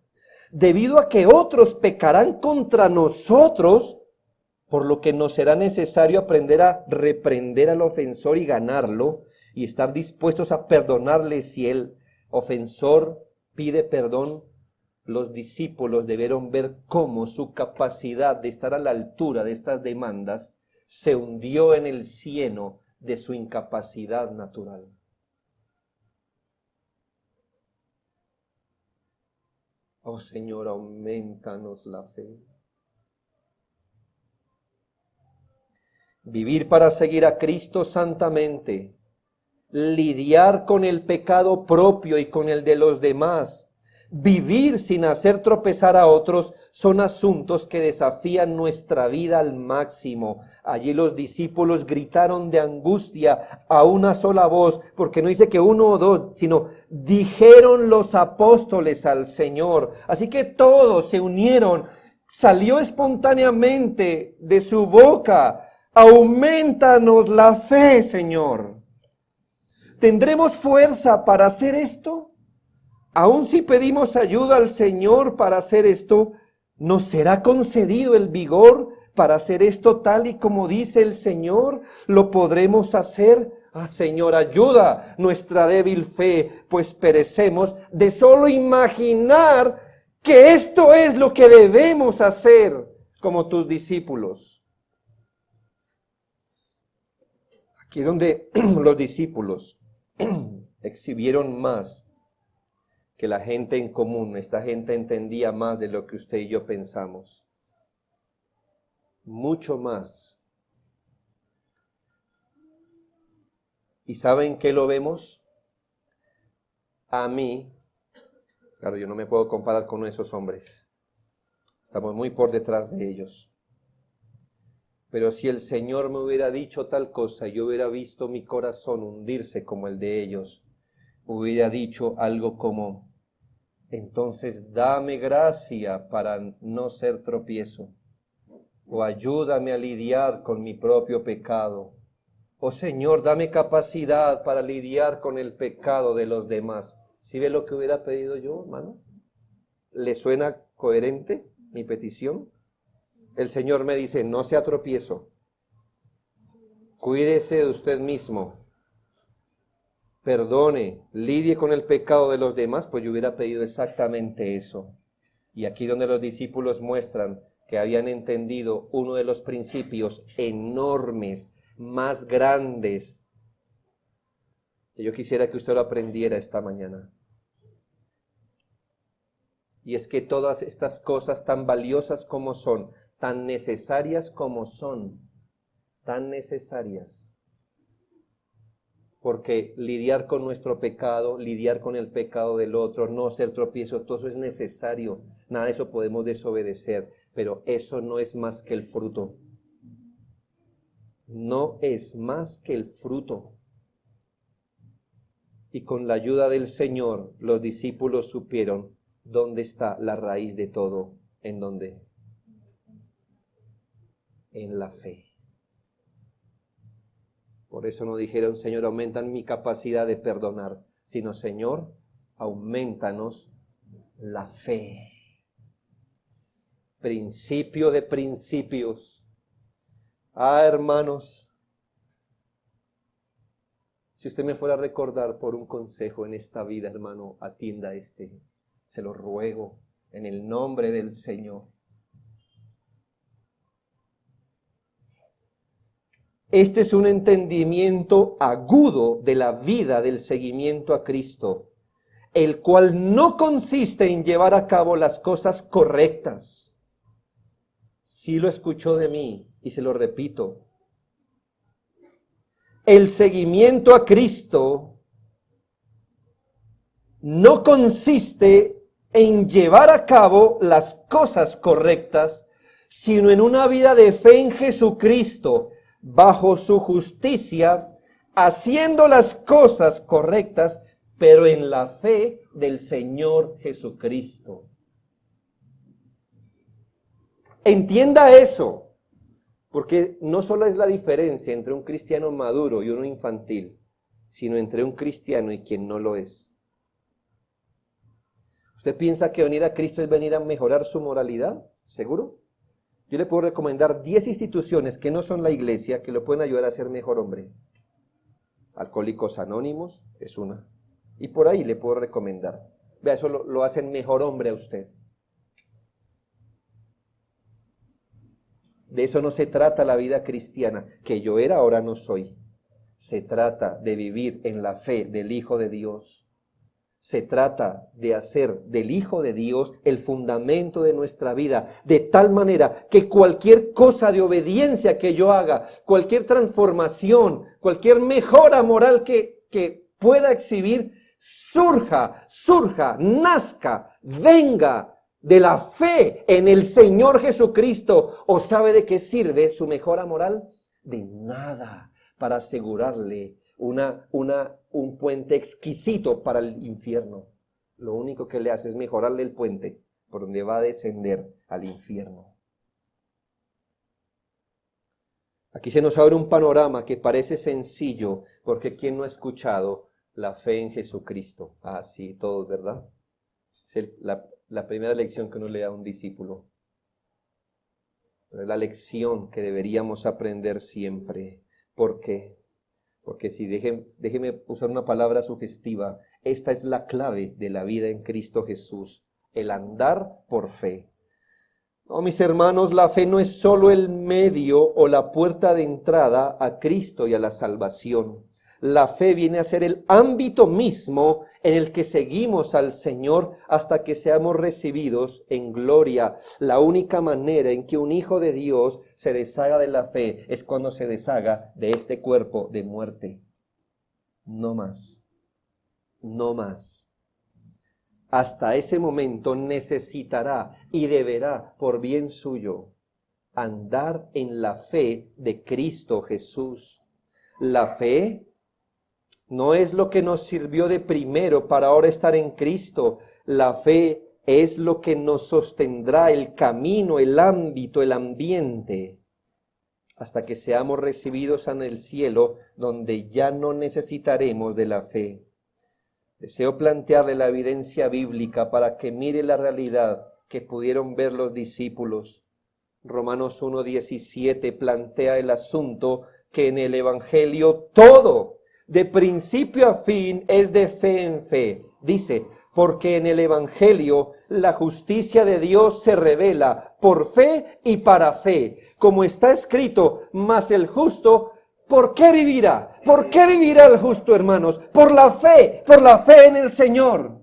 debido a que otros pecarán contra nosotros, por lo que nos será necesario aprender a reprender al ofensor y ganarlo, y estar dispuestos a perdonarle si el ofensor pide perdón. Los discípulos debieron ver cómo su capacidad de estar a la altura de estas demandas se hundió en el cieno de su incapacidad natural. Oh Señor, aumentanos la fe. Vivir para seguir a Cristo santamente, lidiar con el pecado propio y con el de los demás, vivir sin hacer tropezar a otros, son asuntos que desafían nuestra vida al máximo. Allí los discípulos gritaron de angustia a una sola voz, porque no dice que uno o dos, sino dijeron los apóstoles al Señor. Así que todos se unieron, salió espontáneamente de su boca: aumentanos la fe, Señor. ¿Tendremos fuerza para hacer esto? Aun si pedimos ayuda al Señor para hacer esto, ¿nos será concedido el vigor para hacer esto tal y como dice el Señor? ¿Lo podremos hacer? Ah, Señor, ayuda nuestra débil fe, pues perecemos de solo imaginar que esto es lo que debemos hacer como tus discípulos. Aquí es donde los discípulos exhibieron más que la gente en común. Esta gente entendía más de lo que usted y yo pensamos. Mucho más. ¿Y saben qué lo vemos? A mí, claro, yo no me puedo comparar con esos hombres. Estamos muy por detrás de ellos. Pero si el Señor me hubiera dicho tal cosa, yo hubiera visto mi corazón hundirse como el de ellos. Hubiera dicho algo como: entonces dame gracia para no ser tropiezo, o ayúdame a lidiar con mi propio pecado. Oh Señor, dame capacidad para lidiar con el pecado de los demás. ¿Sí ve lo que hubiera pedido yo, hermano? ¿Le suena coherente mi petición? El Señor me dice: no sea tropiezo, cuídese de usted mismo, perdone, lidie con el pecado de los demás. Pues yo hubiera pedido exactamente eso. Y aquí donde los discípulos muestran que habían entendido uno de los principios enormes, más grandes, que yo quisiera que usted lo aprendiera esta mañana. Y es que todas estas cosas, tan valiosas como son, tan necesarias como son, tan necesarias, porque lidiar con nuestro pecado, lidiar con el pecado del otro, no ser tropiezo, todo eso es necesario. Nada de eso podemos desobedecer, pero eso no es más que el fruto. No es más que el fruto. Y con la ayuda del Señor, los discípulos supieron dónde está la raíz de todo. ¿En dónde? En la fe. Por eso no dijeron, Señor, aumentan mi capacidad de perdonar, sino, Señor, aumentanos la fe. Principio de principios. Hermanos, si usted me fuera a recordar por un consejo en esta vida, hermano, atienda este. Se lo ruego en el nombre del Señor. Este es un entendimiento agudo de la vida del seguimiento a Cristo, el cual no consiste en llevar a cabo las cosas correctas. Sí lo escuchó de mí y se lo repito. El seguimiento a Cristo no consiste en llevar a cabo las cosas correctas, sino en una vida de fe en Jesucristo, bajo su justicia, haciendo las cosas correctas, pero en la fe del Señor Jesucristo. Entienda eso, porque no solo es la diferencia entre un cristiano maduro y uno infantil, sino entre un cristiano y quien no lo es. ¿Usted piensa que venir a Cristo es venir a mejorar su moralidad? ¿Seguro? Yo le puedo recomendar 10 instituciones que no son la iglesia que lo pueden ayudar a ser mejor hombre. Alcohólicos Anónimos es una. Y por ahí le puedo recomendar. Vea, eso lo hacen mejor hombre a usted. De eso no se trata la vida cristiana, que yo era, ahora no soy. Se trata de vivir en la fe del Hijo de Dios. Se trata de hacer del Hijo de Dios el fundamento de nuestra vida, de tal manera que cualquier cosa de obediencia que yo haga, cualquier transformación, cualquier mejora moral que pueda exhibir, surja, nazca, venga de la fe en el Señor Jesucristo. ¿O sabe de qué sirve su mejora moral? De nada, para asegurarle un puente exquisito para el infierno. Lo único que le hace es mejorarle el puente por donde va a descender al infierno. Aquí se nos abre un panorama que parece sencillo, porque ¿quién no ha escuchado la fe en Jesucristo? Ah, sí, todos, ¿verdad? Es la primera lección que uno le da a un discípulo. Pero es la lección que deberíamos aprender siempre. ¿Por qué? Porque si déjeme usar una palabra sugestiva, esta es la clave de la vida en Cristo Jesús, el andar por fe. No, mis hermanos, la fe no es solo el medio o la puerta de entrada a Cristo y a la salvación. La fe viene a ser el ámbito mismo en el que seguimos al Señor hasta que seamos recibidos en gloria. La única manera en que un hijo de Dios se deshaga de la fe es cuando se deshaga de este cuerpo de muerte. No más. No más. Hasta ese momento necesitará y deberá, por bien suyo, andar en la fe de Cristo Jesús. La fe no es lo que nos sirvió de primero para ahora estar en Cristo. La fe es lo que nos sostendrá el camino, el ámbito, el ambiente, hasta que seamos recibidos en el cielo, donde ya no necesitaremos de la fe. Deseo plantearle la evidencia bíblica para que mire la realidad que pudieron ver los discípulos. Romanos 1:17 plantea el asunto que en el Evangelio todo, de principio a fin, es de fe en fe. Dice, porque en el Evangelio la justicia de Dios se revela por fe y para fe. Como está escrito, mas el justo, ¿por qué vivirá? ¿Por qué vivirá el justo, hermanos? Por la fe en el Señor.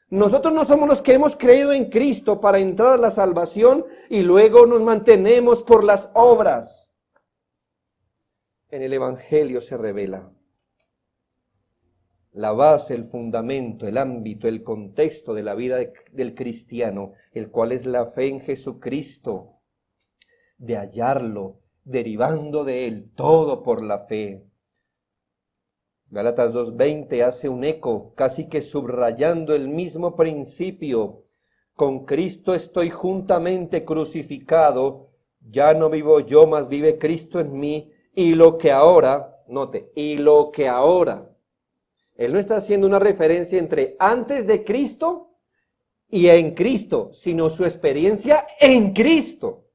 Nosotros no somos los que hemos creído en Cristo para entrar a la salvación y luego nos mantenemos por las obras. En el Evangelio se revela la base, el fundamento, el ámbito, el contexto de la vida del cristiano, el cual es la fe en Jesucristo, de hallarlo, derivando de él, todo por la fe. Gálatas 2:20 hace un eco, casi que subrayando el mismo principio. Con Cristo estoy juntamente crucificado, ya no vivo yo, mas vive Cristo en mí, Y lo que ahora, note, y lo que ahora. Él no está haciendo una referencia entre antes de Cristo y en Cristo, sino su experiencia en Cristo.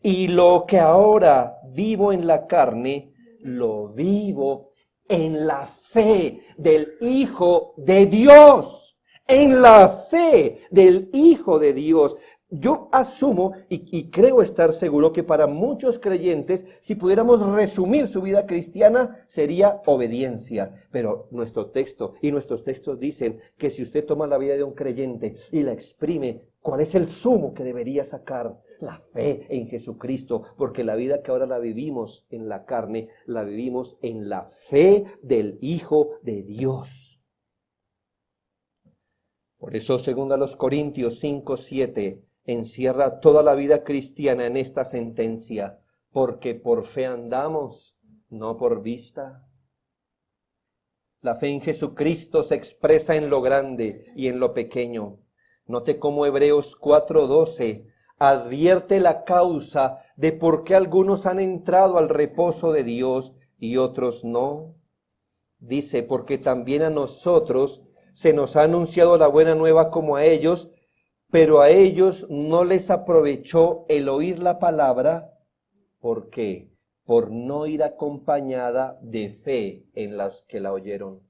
Y lo que ahora vivo en la carne, lo vivo en la fe del Hijo de Dios. En la fe del Hijo de Dios. Yo asumo y creo estar seguro que para muchos creyentes, si pudiéramos resumir su vida cristiana, sería obediencia. Pero nuestro texto y nuestros textos dicen que si usted toma la vida de un creyente y la exprime, ¿cuál es el sumo que debería sacar? La fe en Jesucristo, porque la vida que ahora la vivimos en la carne, la vivimos en la fe del Hijo de Dios. Por eso, según a los Corintios 5:7, encierra toda la vida cristiana en esta sentencia, porque por fe andamos, no por vista. La fe en Jesucristo se expresa en lo grande y en lo pequeño. Note cómo Hebreos 4:12 advierte la causa de por qué algunos han entrado al reposo de Dios y otros no. Dice, porque también a nosotros se nos ha anunciado la buena nueva como a ellos, pero a ellos no les aprovechó el oír la palabra. ¿Por qué? Por no ir acompañada de fe en los que la oyeron.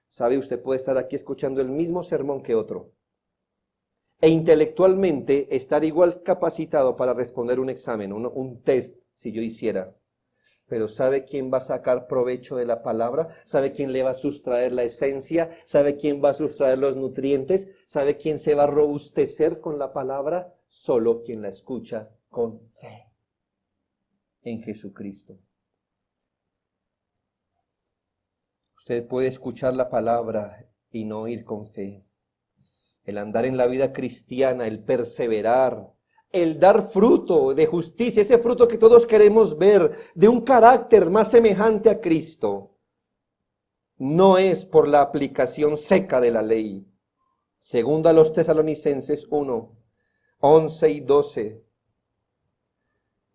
¿Sabe? Usted puede estar aquí escuchando el mismo sermón que otro, e intelectualmente estar igual capacitado para responder un examen, un test, si yo hiciera. Pero ¿sabe quién va a sacar provecho de la palabra? ¿Sabe quién le va a sustraer la esencia? ¿Sabe quién va a sustraer los nutrientes? ¿Sabe quién se va a robustecer con la palabra? Solo quien la escucha con fe en Jesucristo. Usted puede escuchar la palabra y no ir con fe. El andar en la vida cristiana, el perseverar, el dar fruto de justicia, ese fruto que todos queremos ver, de un carácter más semejante a Cristo, no es por la aplicación seca de la ley. Según a los Tesalonicenses 1:11 y 12.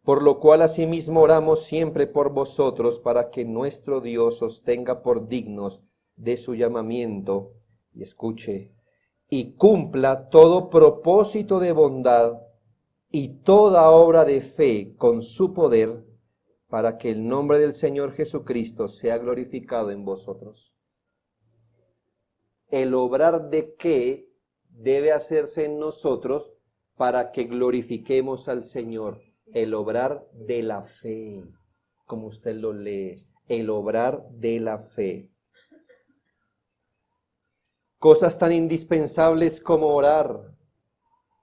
Por lo cual asimismo oramos siempre por vosotros, para que nuestro Dios os tenga por dignos de su llamamiento, y escuche, y cumpla todo propósito de bondad y toda obra de fe con su poder, para que el nombre del Señor Jesucristo sea glorificado en vosotros. El obrar de qué debe hacerse en nosotros para que glorifiquemos al Señor. El obrar de la fe, como usted lo lee, el obrar de la fe. Cosas tan indispensables como orar,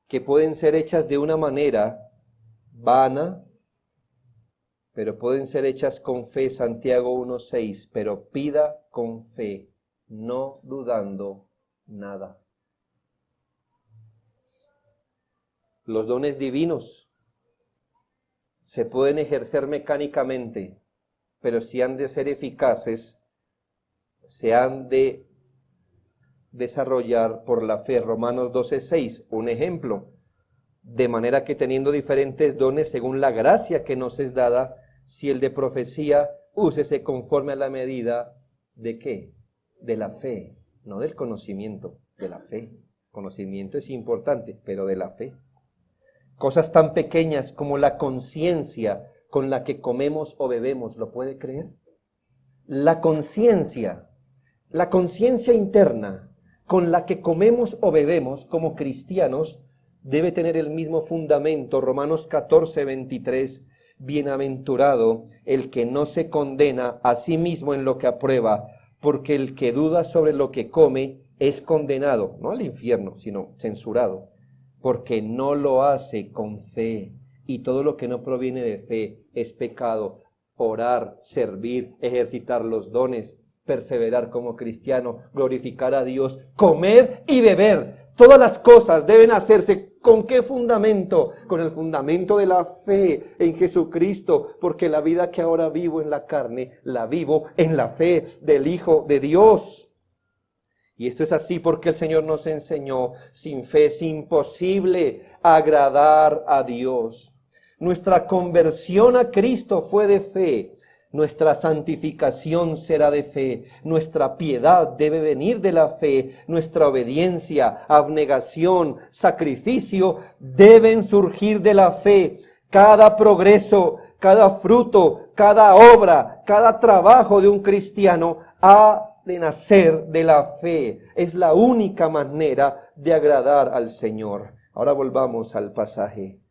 que pueden ser hechas de una manera vana, pero pueden ser hechas con fe, Santiago 1:6, pero pida con fe, no dudando nada. Los dones divinos se pueden ejercer mecánicamente, pero si han de ser eficaces, se han de desarrollar por la fe. Romanos 12:6, un ejemplo. De manera que teniendo diferentes dones según la gracia que nos es dada, si el de profecía, úsese conforme a la medida de ¿qué? De la fe, no del conocimiento, de la fe. Conocimiento es importante, pero de la fe. Cosas tan pequeñas como la conciencia con la que comemos o bebemos, ¿lo puede creer? La conciencia interna con la que comemos o bebemos como cristianos debe tener el mismo fundamento. Romanos 14:23, bienaventurado el que no se condena a sí mismo en lo que aprueba, porque el que duda sobre lo que come es condenado, no al infierno, sino censurado, porque no lo hace con fe, y todo lo que no proviene de fe es pecado. Orar, servir, ejercitar los dones, perseverar como cristiano, glorificar a Dios, comer y beber. Todas las cosas deben hacerse ¿con qué fundamento? Con el fundamento de la fe en Jesucristo, porque la vida que ahora vivo en la carne, la vivo en la fe del Hijo de Dios. Y esto es así porque el Señor nos enseñó, sin fe es imposible agradar a Dios. Nuestra conversión a Cristo fue de fe. Nuestra santificación será de fe. Nuestra piedad debe venir de la fe. Nuestra obediencia, abnegación, sacrificio deben surgir de la fe. Cada progreso, cada fruto, cada obra, cada trabajo de un cristiano ha de nacer de la fe. Es la única manera de agradar al Señor. Ahora volvamos al pasaje.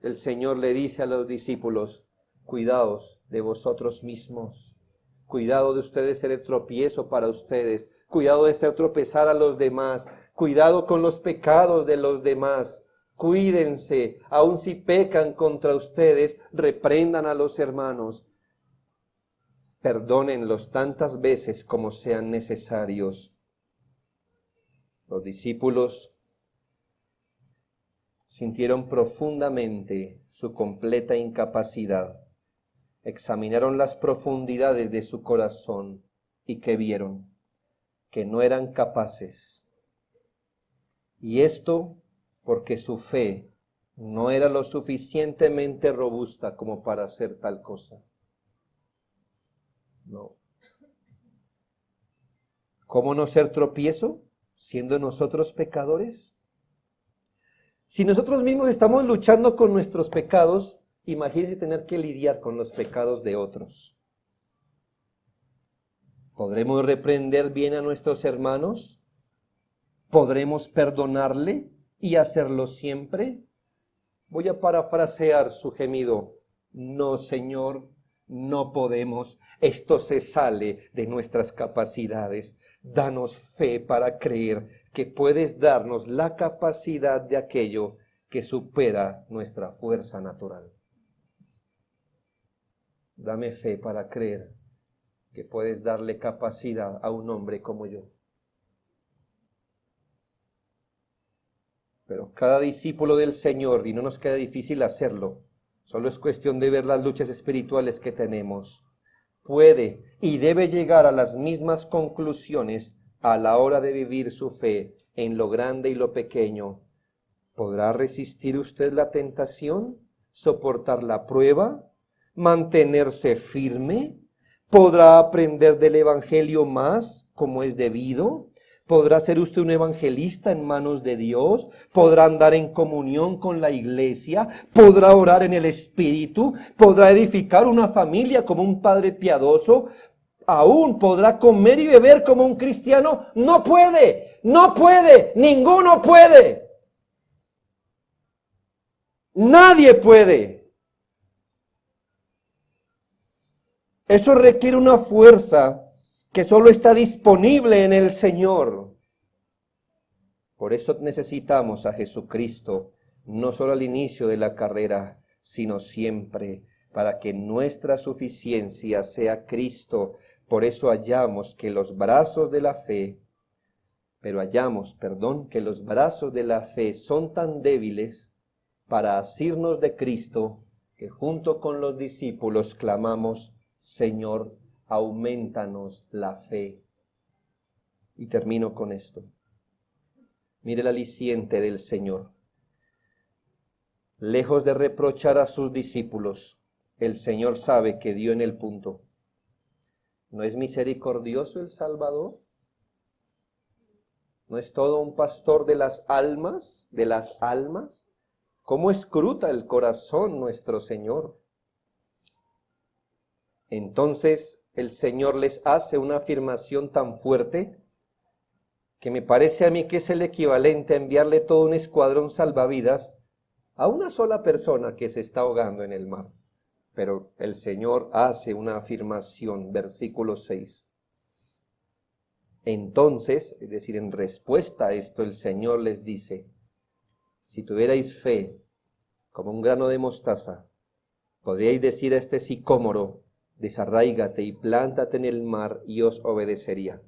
El Señor le dice a los discípulos: cuidaos de vosotros mismos. Cuidado de ustedes ser el tropiezo para ustedes. Cuidado de hacer tropezar a los demás. Cuidado con los pecados de los demás. Cuídense, aun si pecan contra ustedes, reprendan a los hermanos. Perdónenlos tantas veces como sean necesarios. Los discípulos sintieron profundamente su completa incapacidad. Examinaron las profundidades de su corazón y ¿qué vieron? Que no eran capaces. Y esto porque su fe no era lo suficientemente robusta como para hacer tal cosa. No. ¿Cómo no ser tropiezo siendo nosotros pecadores? Si nosotros mismos estamos luchando con nuestros pecados, imagínense tener que lidiar con los pecados de otros. ¿Podremos reprender bien a nuestros hermanos? ¿Podremos perdonarle y hacerlo siempre? Voy a parafrasear su gemido. No, Señor, no podemos. Esto se sale de nuestras capacidades. Danos fe para creer que puedes darnos la capacidad de aquello que supera nuestra fuerza natural. Dame fe para creer que puedes darle capacidad a un hombre como yo. Pero cada discípulo del Señor, y no nos queda difícil hacerlo, solo es cuestión de ver las luchas espirituales que tenemos, puede y debe llegar a las mismas conclusiones a la hora de vivir su fe en lo grande y lo pequeño. ¿Podrá resistir usted la tentación? ¿Soportar la prueba? ¿Mantenerse firme? ¿Podrá aprender del Evangelio más como es debido? ¿Podrá ser usted un evangelista en manos de Dios? ¿Podrá andar en comunión con la iglesia? ¿Podrá orar en el Espíritu? ¿Podrá edificar una familia como un padre piadoso? ¿Aún podrá comer y beber como un cristiano? No puede, no puede, ninguno puede. Nadie puede. Eso requiere una fuerza que solo está disponible en el Señor. Por eso necesitamos a Jesucristo, no solo al inicio de la carrera, sino siempre, para que nuestra suficiencia sea Cristo. Por eso hallamos que los brazos de la fe, que los brazos de la fe son tan débiles para asirnos de Cristo, que junto con los discípulos clamamos: Señor, aumentanos la fe. Y termino con esto. Mire el aliciente del Señor. Lejos de reprochar a sus discípulos, el Señor sabe que dio en el punto. ¿No es misericordioso el Salvador? ¿No es todo un pastor de las almas? ¿De las almas? ¿Cómo escruta el corazón nuestro Señor? Entonces el Señor les hace una afirmación tan fuerte que me parece a mí que es el equivalente a enviarle todo un escuadrón salvavidas a una sola persona que se está ahogando en el mar. Pero el Señor hace una afirmación, versículo 6. Entonces, es decir, en respuesta a esto, el Señor les dice: si tuvierais fe como un grano de mostaza, podríais decir a este sicómoro: desarráigate y plántate en el mar, y os obedecería.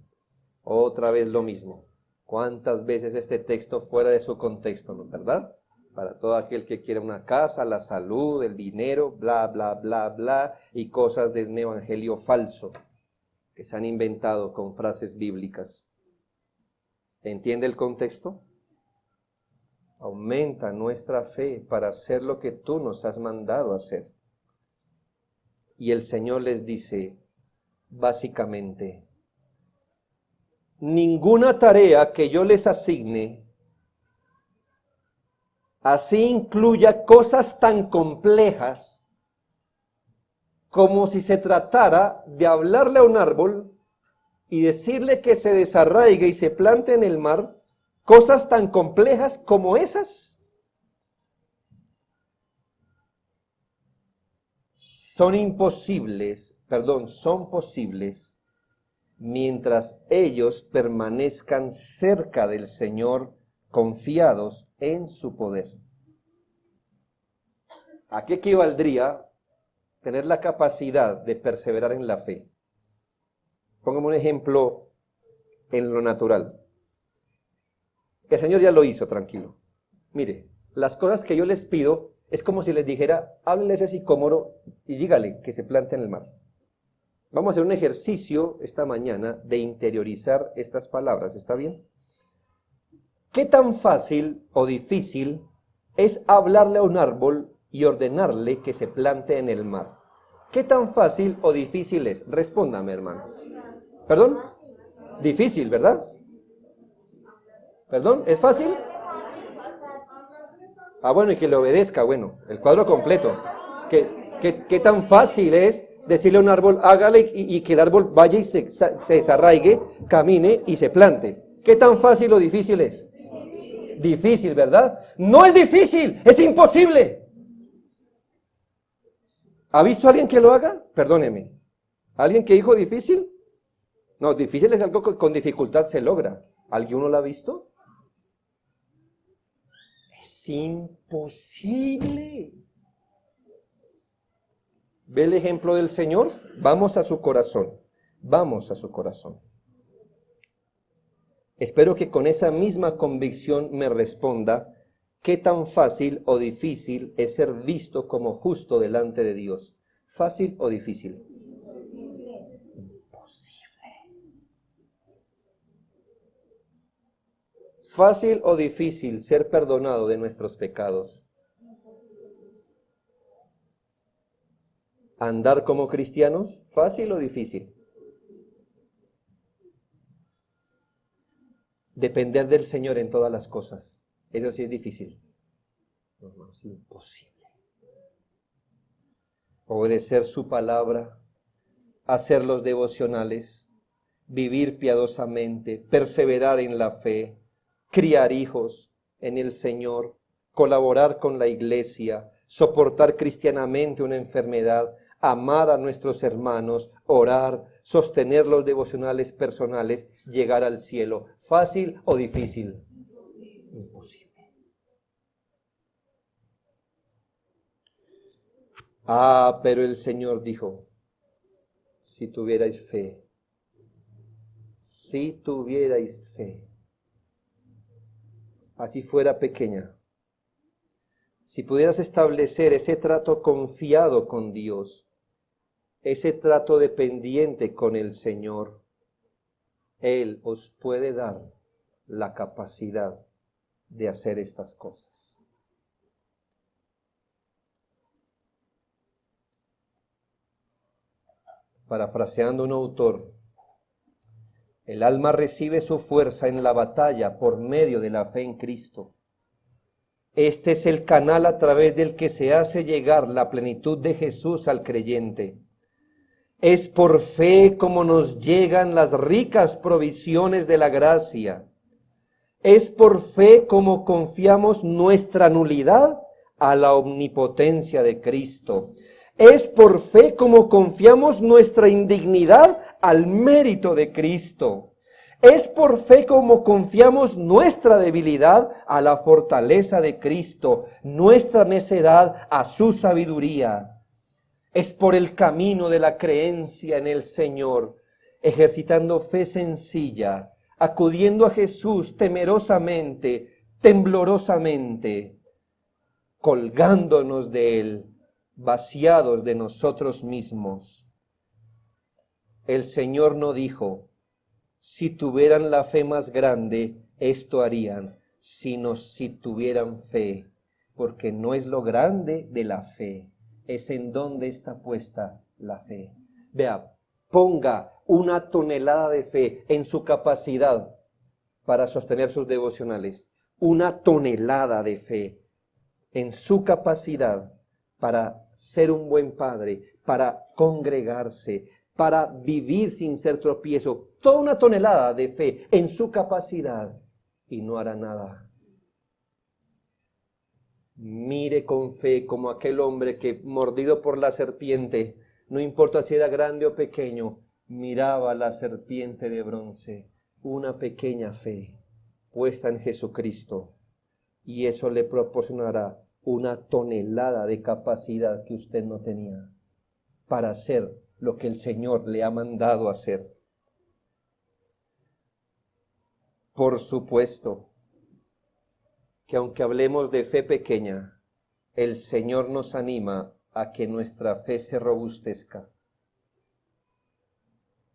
Otra vez lo mismo. ¿Cuántas veces este texto fuera de su contexto, no, verdad? Para todo aquel que quiera una casa, la salud, el dinero, bla, bla, bla, bla, y cosas de un evangelio falso que se han inventado con frases bíblicas. ¿Entiende el contexto? Aumenta nuestra fe para hacer lo que tú nos has mandado hacer. Y el Señor les dice, básicamente, ninguna tarea que yo les asigne, así incluya cosas tan complejas como si se tratara de hablarle a un árbol y decirle que se desarraigue y se plante en el mar, cosas tan complejas como esas son posibles mientras ellos permanezcan cerca del Señor, confiados en su poder. ¿A qué equivaldría tener la capacidad de perseverar en la fe? Pongamos un ejemplo en lo natural. El Señor ya lo hizo, tranquilo. Mire, las cosas que yo les pido es como si les dijera, háblele a ese sicómoro y dígale que se plante en el mar. Vamos a hacer un ejercicio esta mañana de interiorizar estas palabras, ¿está bien? ¿Qué tan fácil o difícil es hablarle a un árbol y ordenarle que se plante en el mar? ¿Qué tan fácil o difícil es? Respóndame, hermano. ¿Perdón? Difícil, ¿verdad? ¿Perdón? ¿Es fácil? Ah, bueno, y que le obedezca, bueno, el cuadro completo. ¿Qué tan fácil es decirle a un árbol, hágale y que el árbol vaya y se desarraigue, camine y se plante? ¿Qué tan fácil o difícil es? Difícil, ¿verdad? No es difícil, es imposible. ¿Ha visto a alguien que lo haga? Perdóneme. ¿Alguien que dijo difícil? No, difícil es algo que con dificultad se logra. ¿Alguno lo ha visto? Es imposible. ¿Ve el ejemplo del Señor? Vamos a su corazón. Vamos a su corazón. Espero que con esa misma convicción me responda qué tan fácil o difícil es ser visto como justo delante de Dios. ¿Fácil o difícil? Imposible. ¿Fácil o difícil ser perdonado de nuestros pecados? ¿Andar como cristianos? ¿Fácil o difícil? Depender del Señor en todas las cosas. Eso sí es difícil. No, es imposible. Obedecer su palabra, hacer los devocionales, vivir piadosamente, perseverar en la fe, criar hijos en el Señor, colaborar con la iglesia, soportar cristianamente una enfermedad, amar a nuestros hermanos, orar, sostener los devocionales personales, llegar al cielo. ¿Fácil o difícil? Imposible. Ah, pero el Señor dijo, si tuvierais fe, así fuera pequeña, si pudieras establecer ese trato confiado con Dios, ese trato dependiente con el Señor, Él os puede dar la capacidad de hacer estas cosas. Parafraseando un autor, el alma recibe su fuerza en la batalla por medio de la fe en Cristo. Este es el canal a través del que se hace llegar la plenitud de Jesús al creyente. Es por fe como nos llegan las ricas provisiones de la gracia. Es por fe como confiamos nuestra nulidad a la omnipotencia de Cristo. Es por fe como confiamos nuestra indignidad al mérito de Cristo. Es por fe como confiamos nuestra debilidad a la fortaleza de Cristo, nuestra necedad a su sabiduría. Es por el camino de la creencia en el Señor, ejercitando fe sencilla, acudiendo a Jesús temerosamente, temblorosamente, colgándonos de Él, vaciados de nosotros mismos. El Señor no dijo, si tuvieran la fe más grande, esto harían, sino si tuvieran fe, porque no es lo grande de la fe, es en dónde está puesta la fe. Vea, ponga una tonelada de fe en su capacidad para sostener sus devocionales, una tonelada de fe en su capacidad para ser un buen padre, para congregarse, para vivir sin ser tropiezo, toda una tonelada de fe en su capacidad y no hará nada. Mire con fe como aquel hombre que, mordido por la serpiente, no importa si era grande o pequeño, miraba la serpiente de bronce, una pequeña fe puesta en Jesucristo, y eso le proporcionará una tonelada de capacidad que usted no tenía para hacer lo que el Señor le ha mandado hacer. Por supuesto que aunque hablemos de fe pequeña, el Señor nos anima a que nuestra fe se robustezca,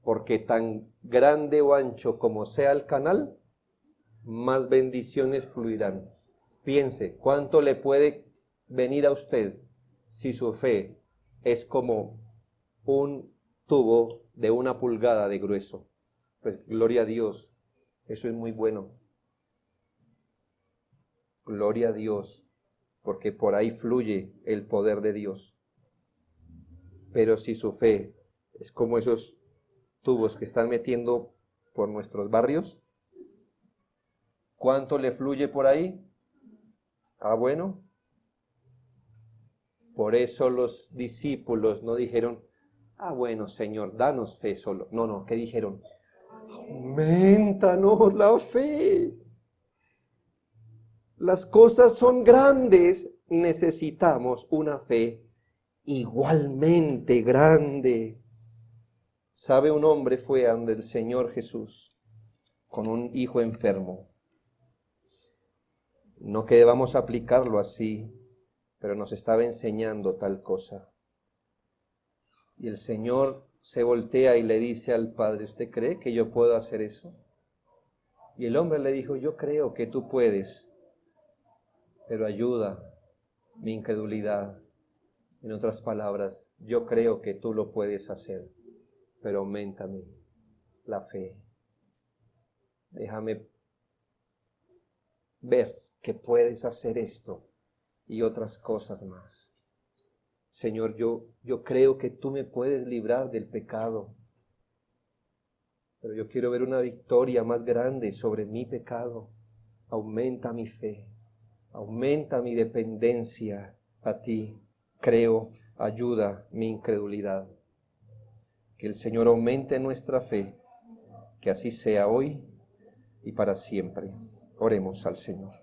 porque tan grande o ancho como sea el canal, más bendiciones fluirán. Piense, ¿cuánto le puede venir a usted si su fe es como un tubo de 1 pulgada de grueso? Pues gloria a Dios, eso es muy bueno. Gloria a Dios, porque por ahí fluye el poder de Dios. Pero si su fe es como esos tubos que están metiendo por nuestros barrios, ¿cuánto le fluye por ahí? Ah, bueno. Por eso los discípulos no dijeron, ah, bueno, Señor, danos fe solo. No, ¿qué dijeron? Aumentanos la fe. Las cosas son grandes, necesitamos una fe igualmente grande. ¿Sabe? Un hombre fue ante el Señor Jesús con un hijo enfermo. No que debamos aplicarlo así, pero nos estaba enseñando tal cosa. Y el Señor se voltea y le dice al padre, ¿usted cree que yo puedo hacer eso? Y el hombre le dijo, yo creo que tú puedes, pero ayuda mi incredulidad. En otras palabras, yo creo que tú lo puedes hacer, pero auméntame la fe. Déjame ver que puedes hacer esto y otras cosas más. Señor, yo creo que tú me puedes librar del pecado, pero yo quiero ver una victoria más grande sobre mi pecado. Aumenta mi fe, aumenta mi dependencia a ti. Creo, ayuda mi incredulidad. Que el Señor aumente nuestra fe, que así sea hoy y para siempre. Oremos al Señor.